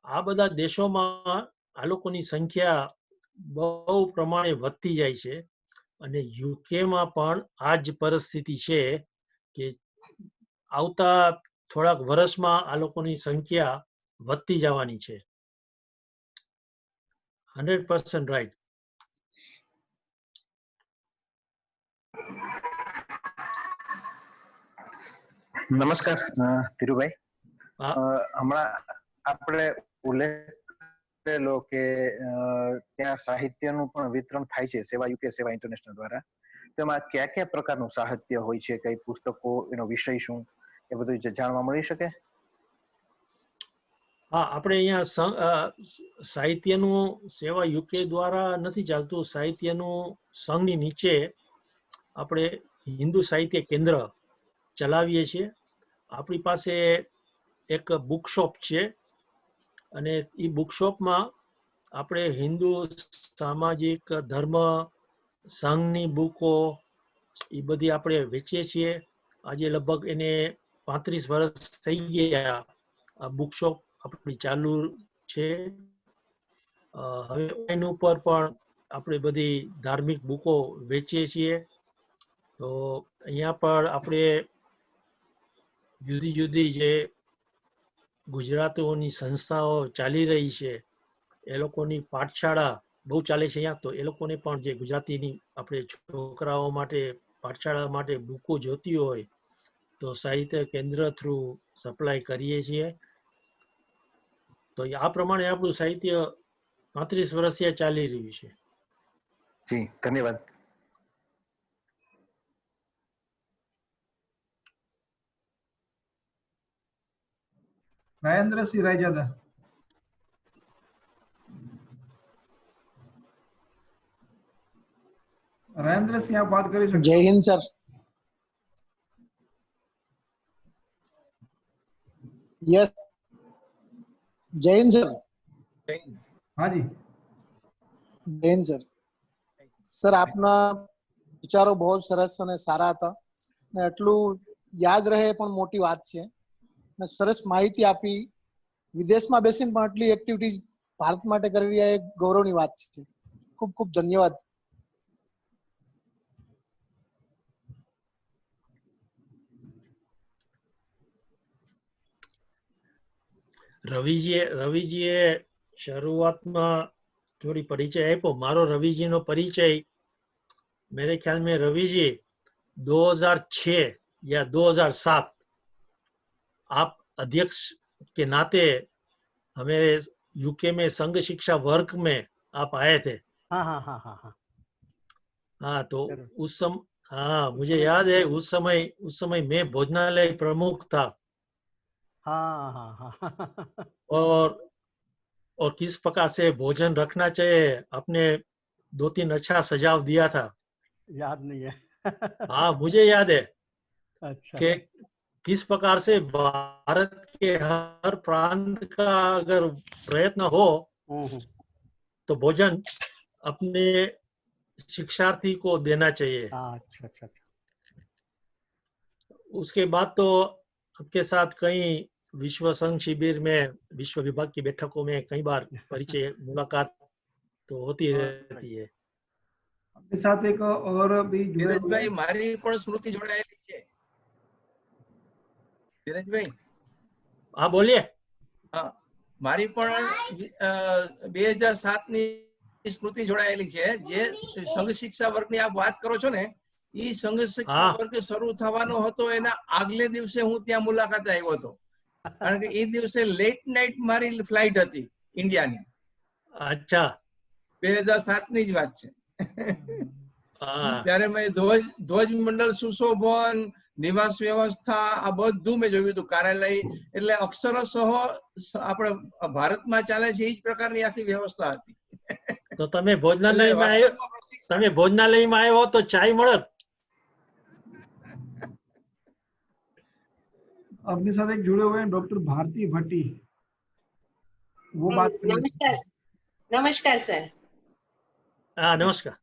D: આ બધા દેશોમાં આ લોકોની સંખ્યા બહુ પ્રમાણે વધતી જાય છે અને યુકેમાં પણ આ જ પરિસ્થિતિ છે કે આવતા થોડાક વર્ષમાં આ લોકોની સંખ્યા વધતી જવાની છે. 100% રાઈટ.
G: નમસ્કાર ધીરુભાઈ. હમણાં આપણે ઉલ્લેખ કરેલો કે ત્યાં સાહિત્યનું પણ વિતરણ થાય છે સેવા યુકે સેવા ઇન્ટરનેશનલ દ્વારા. તેમાં કયા કયા પ્રકારનું સાહિત્ય હોય છે, કઈ પુસ્તકો, એનો વિષય શું, એ બધું જાણવા મળી શકે?
D: હા, આપણે અહીંયા સાહિત્યનું સેવા યુકે દ્વારા નથી ચાલતું. સાહિત્યનું સંઘની નીચે આપણે હિન્દુ સાહિત્ય કેન્દ્ર ચલાવીએ છીએ. આપણી પાસે એક બુકશોપ છે અને એ બુકશોપમાં આપણે હિન્દુ સામાજિક ધર્મ સંઘની બુકો એ બધી આપણે વેચીએ છીએ. આજે લગભગ એને 35 વર્ષ થઈ ગયા આ બુકશોપ આપણી ચાલુ છે. હવે એની ઉપર પણ આપણે બધી ધાર્મિક બુકો વેચીએ છીએ. તો અહીંયા પણ આપણે જુદી જુદી જે ગુજરાતીઓની સંસ્થાઓ ચાલી રહી છે એ લોકોની પાઠશાળા બહુ ચાલે છે અહીંયા. તો એ લોકોને પણ જે ગુજરાતીની આપણે છોકરાઓ માટે પાઠશાળા માટે બુકો જોતી હોય તો સાહિત્ય કેન્દ્ર થ્રુ સપ્લાય કરીએ છીએ. તો આ પ્રમાણે આપણું સાહિત્ય 35 વર્ષથી ચાલી રહ્યું છે.
G: જી, ધન્યવાદ.
C: राजेंद्र सिंह रायजादा. राजेंद्र सिंह आप बात करी सकते.
H: जय Hind sir. Yes Jain sir
C: हाँ जी
H: જૈન સર આપના વિચારો બહુ સરસ અને સારા હતા ને એટલું યાદ રહે પણ મોટી વાત છે ને સરસ માહિતી આપી વિદેશમાં બેસીને પણ આટલી એક્ટિવિટીઝ ભારત માટે કરવી આ એક ગૌરવની વાત છે ખૂબ ખૂબ ધન્યવાદ
D: રવિજીએ શરૂઆતમાં થોડી પરિચય આપ્યો. મારો રવિજીનો પરિચય मेरे ख्याल में रवि जी 2006 या 2007 आप अध्यक्ष के नाते हमारे यूके में संघ शिक्षा वर्ग में आप आए थे.
B: हाँ हाँ हाँ हाँ हाँ
D: हाँ तो उस समय हाँ मुझे याद है उस समय मैं भोजनालय प्रमुख था.
B: हाँ हाँ हाँ
D: और किस प्रकार से भोजन रखना चाहिए आपने 2-3 अच्छा सुझाव दिया था.
B: याद नहीं है.
D: हाँ मुझे याद है
B: अच्छा
D: कि किस प्रकार से भारत के हर प्रांत का अगर प्रयत्न हो तो भोजन अपने शिक्षार्थी को देना चाहिए.
B: अच्छा अच्छा.
D: उसके बाद तो आपके साथ कई विश्व संघ शिविर में विश्व विभाग की बैठकों में कई बार परिचय मुलाकात तो होती रहती है.
C: आपके साथ एक और भी जुड़े हुए
A: ધીરજભાઈ મારી પણ સ્મૃતિ જોડાયેલી છે. ધીરજભાઈ
D: हाँ बोलिए.
A: હા મારી પણ 2007 ની સ્મૃતિ જોડાયેલી છે. જે સંઘ શિક્ષા વર્ગની આપ વાત કરો છો ને એ સંઘ શિક્ષા વર્ગ શરૂ થવાનો હતો એના આગલે દિવસે હું ત્યાં મુલાકાતે આવ્યો હતો કારણ કે એ દિવસે લેટ નાઇટ મારી ફ્લાઇટ હતી ઇન્ડિયાની.
D: अच्छा
A: 2007 ની જ વાત છે. ત્યારે મેં ધ્વજ મંડળ સુશોભન નિવાસ વ્યવસ્થા આ બધું મેં જોયું હતું. કાર્યાલય એટલે અક્ષરશઃ આપણે ભારતમાં ચાલે છે એ જ પ્રકારની આખી વ્યવસ્થા હતી.
D: તો તમે ભોજનાલયમાં આવ્યો તો ચાય મળે.
C: अपने साथ एक जुड़े हुए हैं डॉक्टर भारती भट्टी. वो बात
I: नमस्कार. नमस्कार सर.
D: हाँ नमस्कार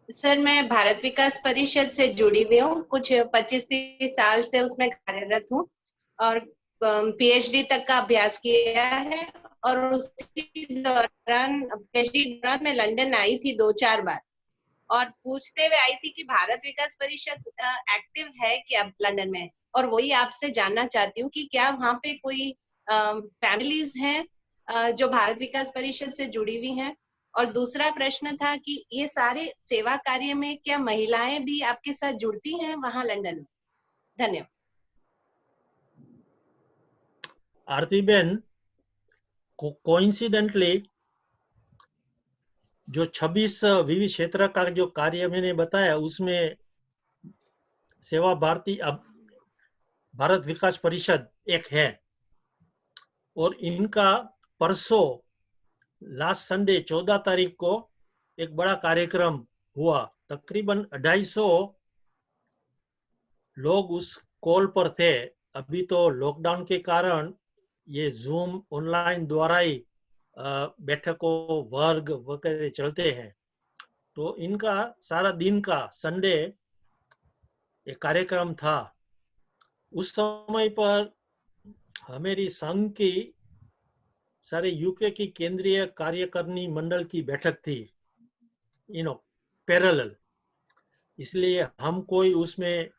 I: सर मैं भारत विकास परिषद से जुड़ी हुई हूँ. कुछ 25-30 साल से उसमें कार्यरत हूँ और पीएचडी तक का अभ्यास किया है. और उसी दौरान पीएचडी दौरान मैं लंदन आई थी 2-4 बार और पूछते हुए आई थी कि भारत विकास परिषद एक्टिव है कि अब लंदन में. और वही आपसे जानना चाहती हूँ कि क्या वहाँ पे कोई फैमिलीज हैं जो भारत विकास परिषद से जुड़ी हुई हैं. और दूसरा प्रश्न था कि ये सारे सेवा कार्य में क्या महिलाएं भी आपके साथ जुड़ती हैं वहाँ लंदन में. धन्यवाद.
D: आरती बेन कोइंसिडेंटली जो 26 विविध क्षेत्र का जो कार्य मैंने बताया उसमें सेवा भारती भारत विकास परिषद एक है और इनका परसों लास्ट संडे 14 तारीख को एक बड़ा कार्यक्रम हुआ. तकरीबन 250 लोग उस कॉल पर थे. अभी तो लॉकडाउन के कारण ये जूम ऑनलाइन द्वारा ही बैठकों वर्ग वगैरह चलते हैं. तो इनका सारा दिन का संडे एक कार्यक्रम था. उस समय पर हमारी संघ की सारे यूके की केंद्रीय कार्यकारिणी मंडल की बैठक थी पैरेलल. इसलिए हम कोई उसमें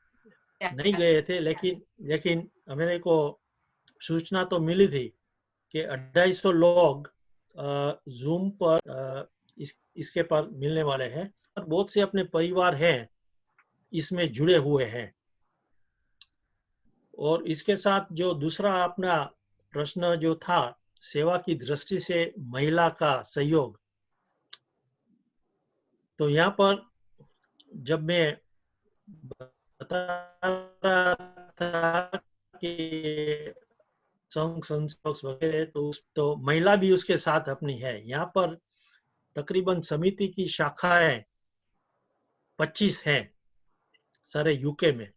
D: नहीं गए थे लेकिन हमें को सूचना तो मिली थी कि 250 लोग जूम पर इसके पर मिलने वाले हैं और बहुत से अपने परिवार हैं इसमें जुड़े हुए हैं. और इसके साथ जो दूसरा अपना प्रश्न जो था सेवा की दृष्टि से महिला का सहयोग, तो यहाँ पर जब मैं बता रहा था कि संघ संस्थान वगैरह तो महिला भी उसके साथ अपनी है. यहाँ पर तकरीबन समिति की शाखाएं 25 हैं सारे यूके में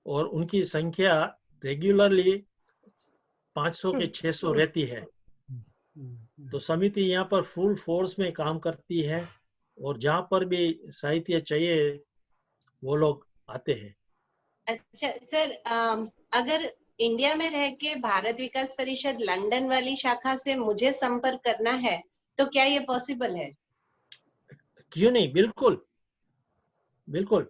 D: और उनकी संख्या रेगुलरली 500 के 600 रहती है तो समिति यहाँ पर फुल फोर्स में काम करती है और जहाँ पर भी साहित्य चाहिए वो लोग आते हैं।
I: अच्छा सर, अगर इंडिया में रह के भारत विकास परिषद लंदन वाली शाखा से मुझे संपर्क करना है तो क्या ये पॉसिबल है?
D: क्यों नहीं, बिल्कुल बिल्कुल।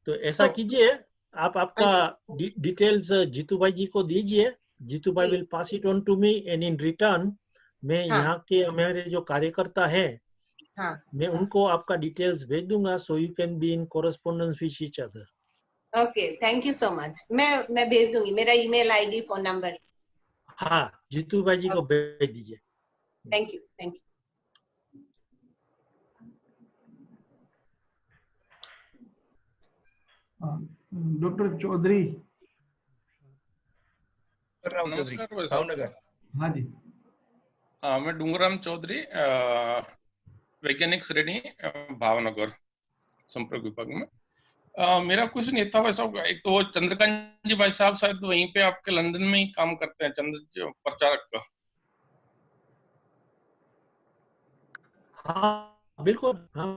D: तो ऐसा
I: तो
D: कीजिए, आप आपका
I: हाँ
D: डिटेल्स जीतू भाई जी को दीजिए। जीतू भाई
I: ji,
D: will pass it on to me and in return मैं
I: हाँ
D: यहाँ के हमारे जो कार्यकर्ता है
I: हाँ,
D: मैं उनको आपका डिटेल्स भेज दूंगा, so you can be in correspondence with each other.
I: Okay, thank you so much. मैं भेज दूंगी मेरा ईमेल आईडी, फोन नंबर।
D: हाँ, जीतू भाई जी को भेज दीजिए।
I: Thank you, thank you.
C: Doctor Chaudhary.
A: Rao Chaudhary,
J: नमस्कार भाई साहब।
A: भावनगर।
C: हाँ जी।
J: मैं डूंगराम चौधरी, वैज्ञानिक श्रेणी, भावनगर संपर्क विभाग में। मेरा क्वेश्चन ये था भाई साहब, एक तो चंद्रकांत जी भाई साहब शायद वहीं पे आपके लंदन में ही काम करते हैं, चंद्र प्रचारक का।
D: हाँ बिल्कुल। हाँ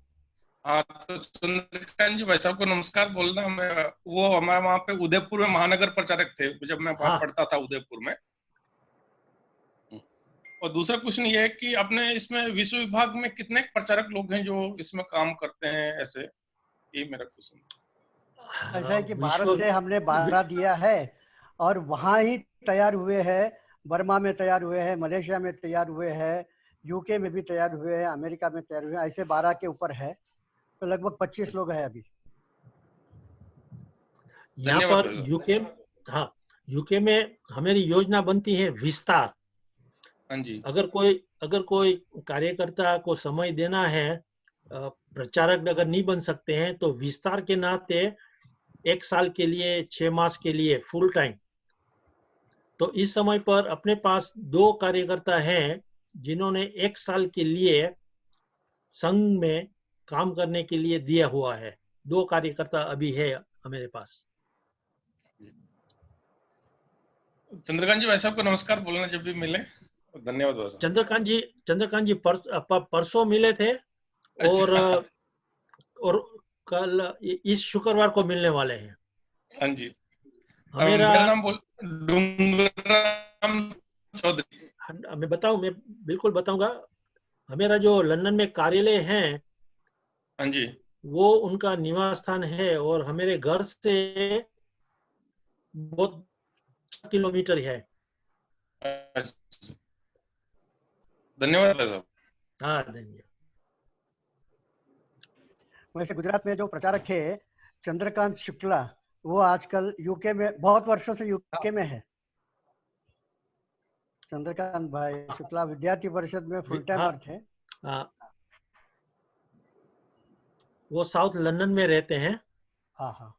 J: हाँ, तो चंद्रकांत जी भाई साहब को नमस्कार बोलना। मैं वो हमारा वहाँ पे उदयपुर में महानगर प्रचारक थे जब मैं वहाँ
D: हाँ
J: पढ़ता था उदयपुर में। और दूसरा क्वेश्चन ये है कि अपने इसमें विश्व विभाग में कितने प्रचारक लोग हैं जो इसमें काम करते हैं, ऐसे ये मेरा क्वेश्चन।
B: ऐसा है कि भारत
D: विश्व
B: से हमने 12 दिया है और वहाँ ही तैयार हुए हैं, बर्मा में तैयार हुए हैं, मलेशिया में तैयार हुए हैं, यूके में भी तैयार हुए हैं, अमेरिका में तैयार हुए हैं, ऐसे 12 के ऊपर है, तो लगभग 25 लोग हैं अभी।
D: यहाँ
J: धन्यवाद
D: पर
J: भाई साहब।
D: यूके, हाँ यूके में हमारी योजना बनती है विस्तार।
J: हाँ जी।
D: अगर कोई कार्यकर्ता को समय देना है, प्रचारक अगर नहीं बन सकते हैं तो विस्तार के नाते 1 साल के लिए, 6 मास के लिए फुल टाइम। तो इस समय पर अपने पास 2 कार्यकर्ता हैं जिन्होंने 1 साल के लिए संघ में काम करने के लिए दिया हुआ है। 2 कार्यकर्ता अभी है हमारे पास।
J: चंद्रकांत जी भाई साहब को नमस्कार बोलना जब भी मिले। धन्यवाद भाई साहब।
D: चंद्रकांत जी परसों मिले थे और
J: अच्छा।
D: और कल इस शुक्रवार को मिलने वाले हैं।
J: हाँ जी।
D: हमेरा
J: मेरा नाम डूंगराम चौधरी।
D: मैं बिल्कुल बताऊंगा। हमारा जो लंदन में कार्यालय है
J: हाँ जी।
D: वो उनका निवास स्थान है और हमारे घर से बहुत किलोमीटर है।
J: धन्यवाद भाई साहब।
D: हाँ धन्यवाद।
B: वैसे गुजरात में जो प्रचारक थे चंद्रकांत शुक्ला, वो आजकल यूके में, बहुत वर्षों से यूके में है। चंद्रकांत भाई शुक्ला विद्यार्थी परिषद में फुल टाइमर थे।
D: हाँ, वो साउथ लंदन में रहते हैं।
B: हाँ हाँ।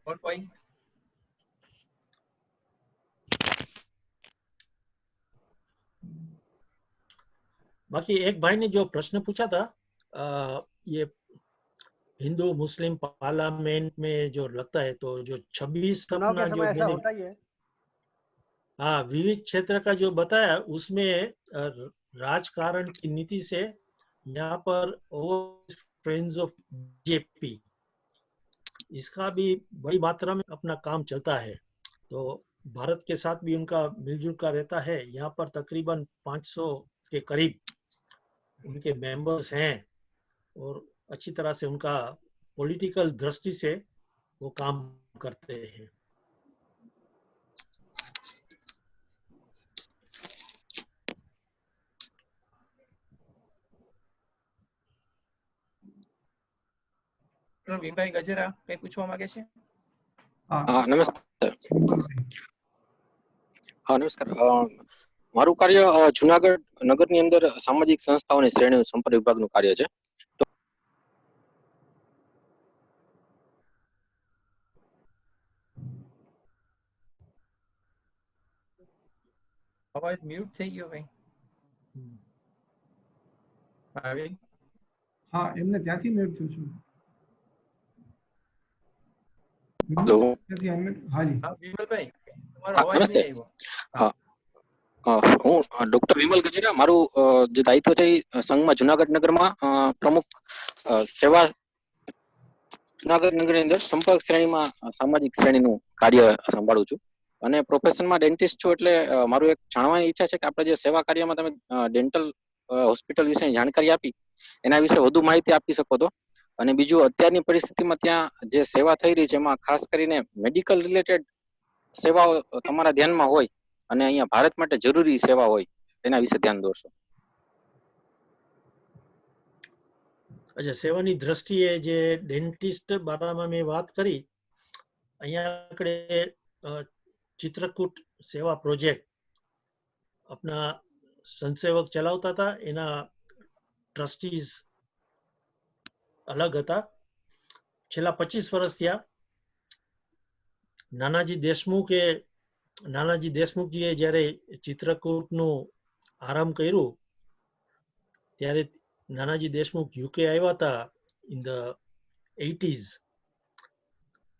A: और कोई?
D: बाकी एक भाई ने जो प्रश्न पूछा था, ये हिंदू मुस्लिम पार्लियामेंट में जो लगता है, तो जो 26
B: चुनाव
D: अपना
B: के
D: जो
B: समय ऐसा
D: मैंने
B: होता ही है।
D: हाँ विविध क्षेत्र का जो बताया उसमें राजकारण की नीति से यहाँ पर फ्रेंड्स ऑफ बीजेपी, इसका भी बड़ी मात्रा में अपना काम चलता है। तो भारत के साथ भी उनका मिलजुल का रहता है। यहाँ पर तकरीबन 500 के करीब उनके मेंबर्स हैं और अच्छी तरह से उनका पॉलिटिकल दृष्टि से वो काम करते हैं।
A: વિભાઈ ગજેરા કઈ પૂછવા માંગે છે?
K: નમસ્તે. હા નમસ્કાર. મારું કાર્ય જુનાગઢ નગરની અંદર સામાજિક સંસ્થાઓની શ્રેણી સંપર્ક વિભાગનું કાર્ય છે.
A: અવાજ મ્યુટ થઈ ગયો ભાઈ. આવી
C: હા એમને ત્યાંથી મેળ થયું છું.
K: હેલો.
C: ત્યાંથી unmute. હાજી.
A: હા વિમલભાઈ તમારો
K: હા,
A: અવાજ
K: નમસ્તે.
A: નહીં આવ્યો.
K: હા, હું ડોક્ટર વિમલ ગજેરા. મારું જે દાયિત્વ છે એ સંઘમાં જુનાગઢ નગરમાં પ્રમુખ સેવા જુનાગઢ નગરની અંદર સંપર્ક શ્રેણીમાં સામાજિક શ્રેણીનું કાર્ય સંભાળું છું અને પ્રોફેશનમાં ડેન્ટિસ્ટ છું. એટલે મારું એક જાણવાની ઈચ્છા છે કે આપણે જે સેવા કાર્યમાં તમે ડેન્ટલ હોસ્પિટલ વિશેની જાણકારી આપી એના વિશે વધુ માહિતી આપી શકો તો. અને બીજું, અત્યારની પરિસ્થિતિમાં ત્યાં જે સેવા થઈ રહી છે એમાં ખાસ કરીને મેડિકલ રિલેટેડ સેવાઓ તમારા ધ્યાનમાં હોય અને અહીંયા ભારત માટે જરૂરી સેવા હોય એના વિશે ધ્યાન દોરશો.
D: અચ્છા, સેવાની દ્રષ્ટિએ જે ડેન્ટિસ્ટ બારામાં મેં વાત કરી, અહીંયા આપણે ચિત્રકૂટ સેવા પ્રોજેક્ટ આપણા સંસેવક ચલાવતા હતા. એના ટ્રસ્ટીઝ અલગ હતા. છેલ્લા 25 વર્ષ થયા. નાનાજી દેશમુખજીએ જ્યારે ચિત્રકૂટનું આરંભ કર્યું ત્યારે નાનાજી દેશમુખ યુકે આવ્યા હતા ઇન ધ 80s.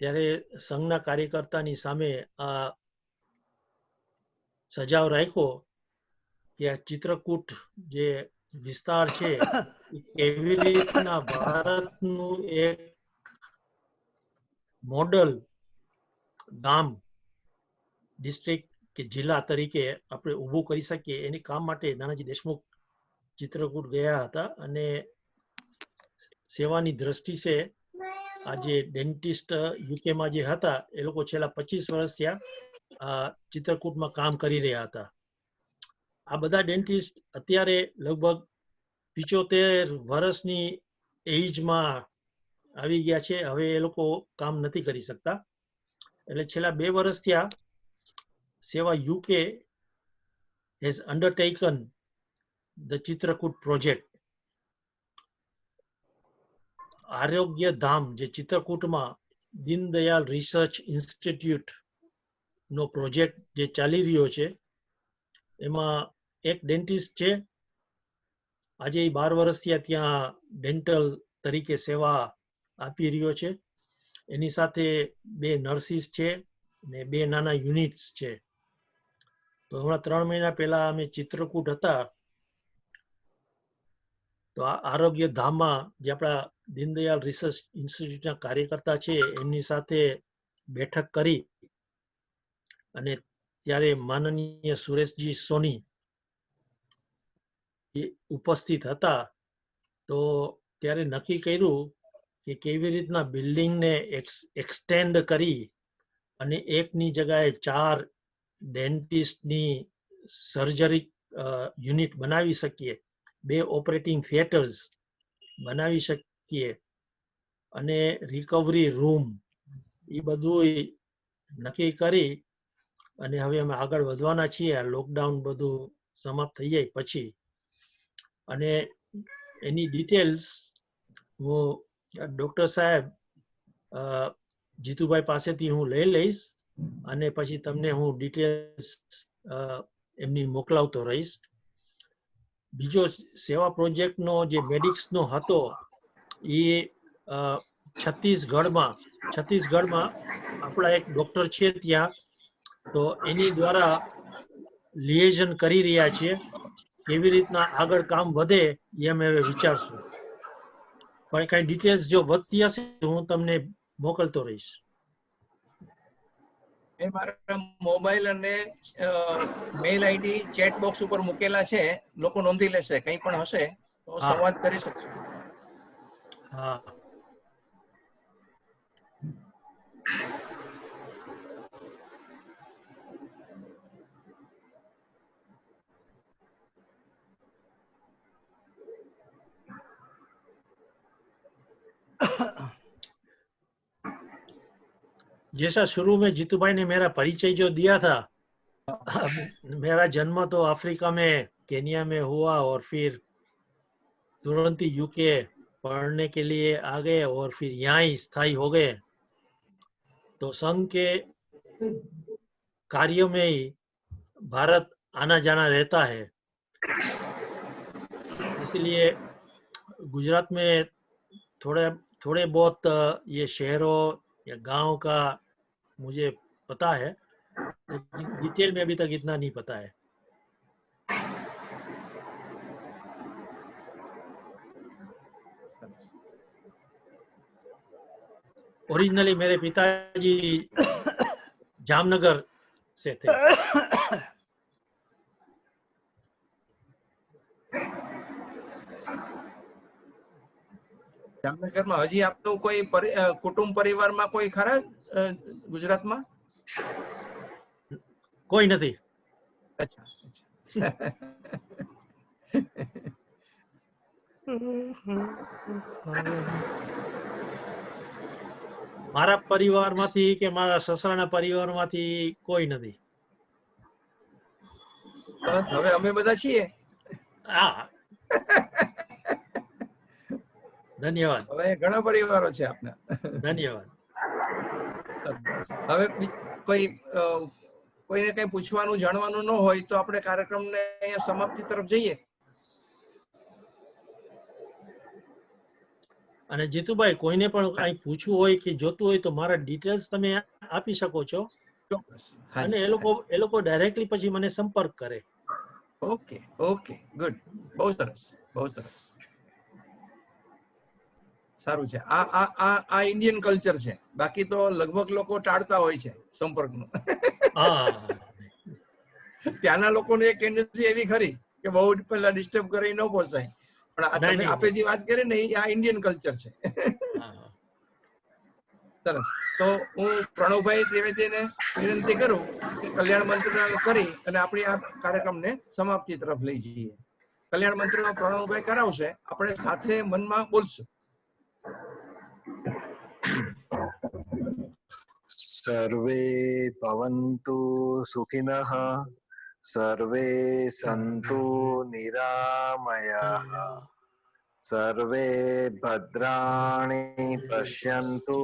D: ત્યારે સંઘના કાર્યકર્તાની સામે આ સજાવ રાખ્યો કે આ ચિત્રકૂટ જે વિસ્તાર છે એ કેવી રીતના ભારતનું એક મોડલ ગામ, ડિસ્ટ્રિક્ટ કે જિલ્લા તરીકે આપણે ઊભું કરી શકીએ એની કામ માટે નાનાજી દેશમુખ ચિત્રકૂટ ગયા હતા. અને સેવાની દ્રષ્ટિ છે આજે ડેન્ટિસ્ટ યુકેમાં જે હતા એ લોકો છેલ્લા 25 વર્ષ થયા ચિત્રકૂટમાં કામ કરી રહ્યા હતા. આ બધા ડેન્ટિસ્ટ અત્યારે લગભગ 75 વર્ષની એજમાં આવી ગયા છે. હવે એ લોકો કામ નથી કરી શકતા. એટલે છેલ્લા 2 વર્ષ થયા Sewa UK has undertaken the Chitrakoot project. Arogya Dham જે ચિત્રકૂટમાં દીનદયાલ રિસર્ચ ઇન્સ્ટિટ્યૂટ નો પ્રોજેક્ટ જે ચાલી રહ્યો છે એમાં એક ડેન્ટિસ્ટ છે. આજે 12 વર્ષથી ત્યાં ડેન્ટલ તરીકે સેવા આપી રહ્યો છે. એની સાથે 2 નર્સિસ છે ને 2 નાના યુનિટ્સ છે. તો હમણાં 3 મહિના પહેલા અમે ચિત્રકૂટ હતા તો આ આરોગ્ય ધામમાં જે આપણા દીનદયાલ રિસર્ચ ઇન્સ્ટિટ્યૂટના કાર્યકર્તા છે એમની સાથે બેઠક કરી અને ત્યારે માનનીય સુરેશજી સોની ઉપસ્થિત હતા. તો ત્યારે નક્કી કર્યું કે કેવી રીતના બિલ્ડિંગને એક્સટેન્ડ કરી અને એકની જગ્યાએ 4 ડેન્ટિસ્ટની સર્જરી યુનિટ બનાવી શકીએ, 2 ઓપરેટિંગ થિયેટર્સ બનાવી શકીએ અને રિકવરી રૂમ, એ બધું નક્કી કરી અને હવે અમે આગળ વધવાના છીએ લોકડાઉન બધું સમાપ્ત થઈ જાય પછી. અને એની ડિટેલ્સ હું ડોક્ટર સાહેબ જીતુભાઈ પાસેથી હું લઈ લઈશ અને પછી તમને હું ડિટેલ્સ એમની મોકલાવતો રહીશ. બીજો સેવા પ્રોજેક્ટનો જે મેડિક્સનો હતો એ છત્તીસગઢમાં આપણા એક ડોક્ટર છે ત્યાં, તો એની દ્વારા લિએઝન કરી રહ્યા છીએ. કેવી રીતના આગળ કામ વધે એ અમે હવે વિચારશું. પણ કઈ ડિટેલ્સ જો વધતી હશે તો હું તમને મોકલતો રહીશ.
A: મેં મારા મોબાઈલ અને મેલ આઈડી ચેટ બોક્સ ઉપર મૂકેલા છે. લોકો નોંધી લેશે. કંઈ પણ હશે તો સંવાદ કરી શકશું.
D: હા. जैसा शुरू में जीतू भाई ने मेरा परिचय जो दिया था, मेरा जन्म तो अफ्रीका में केनिया में हुआ और फिर तुरंत ही यूके पढ़ने के लिए आ गए और फिर यहाँ ही स्थायी हो गए. तो संघ के कार्यों में ही भारत आना जाना रहता है. इसलिए गुजरात में थोड़े बहुत ये शहरों या गांव का मुझे पता है, डिटेल में अभी तक इतना नहीं पता है। ओरिजिनली मेरे पिताजी जामनगर से थे।
A: જામનગરમાં હજી આપનું કોઈ કુટુંબ પરિવારમાં કોઈ ખરા ગુજરાતમાં?
D: कोई नहीं।
A: अच्छा
D: મારા પરિવારમાંથી કે મારા સસરાના પરિવારમાંથી કોઈ નથી।
A: બસ હવે અમે બધા છીએ।
D: હા, ધન્યવાદ।
A: હવે ઘણા પરિવારો છે આપના।
D: ધન્યવાદ।
A: હવે કોઈને કઈ પૂછવાનું જાણવાનું ન હોય તો આપણે કાર્યક્રમને અહીંયા સમાપ્તિ તરફ જઈએ।
D: અને જીતુભાઈ કોઈને પણ કઈ પૂછવું હોય કે જોતું હોય તો મારા ડિટેલ્સ તમે આપી શકો છો અને એ લોકો ડાયરેક્ટલી પછી મને સંપર્ક કરે।
A: ઓકે ઓકે ગુડ, બહુ સરસ બહુ સરસ, સારું છે। આ ઇન્ડિયન કલ્ચર છે, બાકી તો લગભગ લોકો ટાળતા હોય છે સંપર્કનો। ત્યાંના લોકોની એક ટેન્ડન્સી એવી ખરી કે બહુ પહેલા ડિસ્ટર્બ કરી ન પોસાય, પણ આ તમે આપે જે વાત કરી ને આ ઇન્ડિયન કલ્ચર છે। સરસ, તો હું પ્રણવભાઈ ત્રિવેદીને વિનંતી કરું કે કલ્યાણ મંત્ર કરી અને આપણી આ કાર્યક્રમને સમાપ્તિ તરફ લઈ જઈએ। કલ્યાણ મંત્રનો પ્રણવભાઈ કરાવશે, આપણે સાથે મનમાં બોલશું।
G: सर्वे भवन्तु सुखिनः, सर्वे सन्तु निरामयाः, सर्वे भद्राणि पश्यन्तु,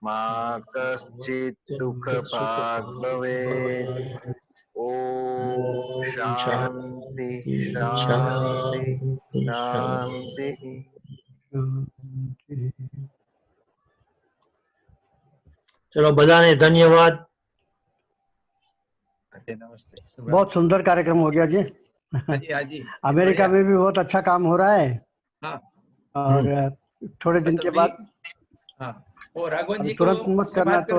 G: मा कश्चित् दुःखभाग् भवेत्। ओम शांति शांति शांति।
D: चलो बधाने धन्यवाद।
A: नमस्ते।
B: बहुत सुंदर कार्यक्रम हो गया जी।
A: हाजी
B: अमेरिका में भी बहुत अच्छा काम हो रहा है।
A: हाँ।
B: और थोड़े दिन के बाद
A: हाँ, वो राघवन जी को
B: तुरंत मत करना तो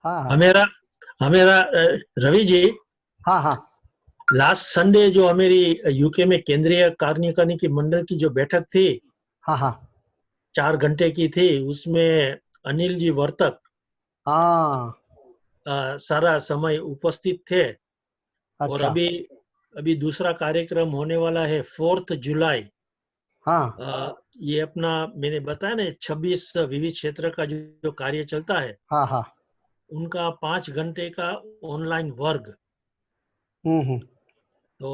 D: हाँ हमेरा रवि जी।
B: हाँ हाँ,
D: लास्ट संडे जो हमारी यूके में केंद्रीय कार्यकारिणी की मंडल की जो बैठक थी,
B: हाँ हाँ
D: 4 घंटे की थी, उसमें अनिल जी वर्तक सारा समय उपस्थित थे।
B: अच्छा।
D: और अभी दूसरा कार्यक्रम होने वाला है 4 जुलाई।
B: हाँ।
D: ये अपना मैंने बताया ना 26 विविध क्षेत्र का जो कार्य चलता है,
B: हाँ हाँ,
D: उनका 5 घंटे का ऑनलाइन वर्ग। तो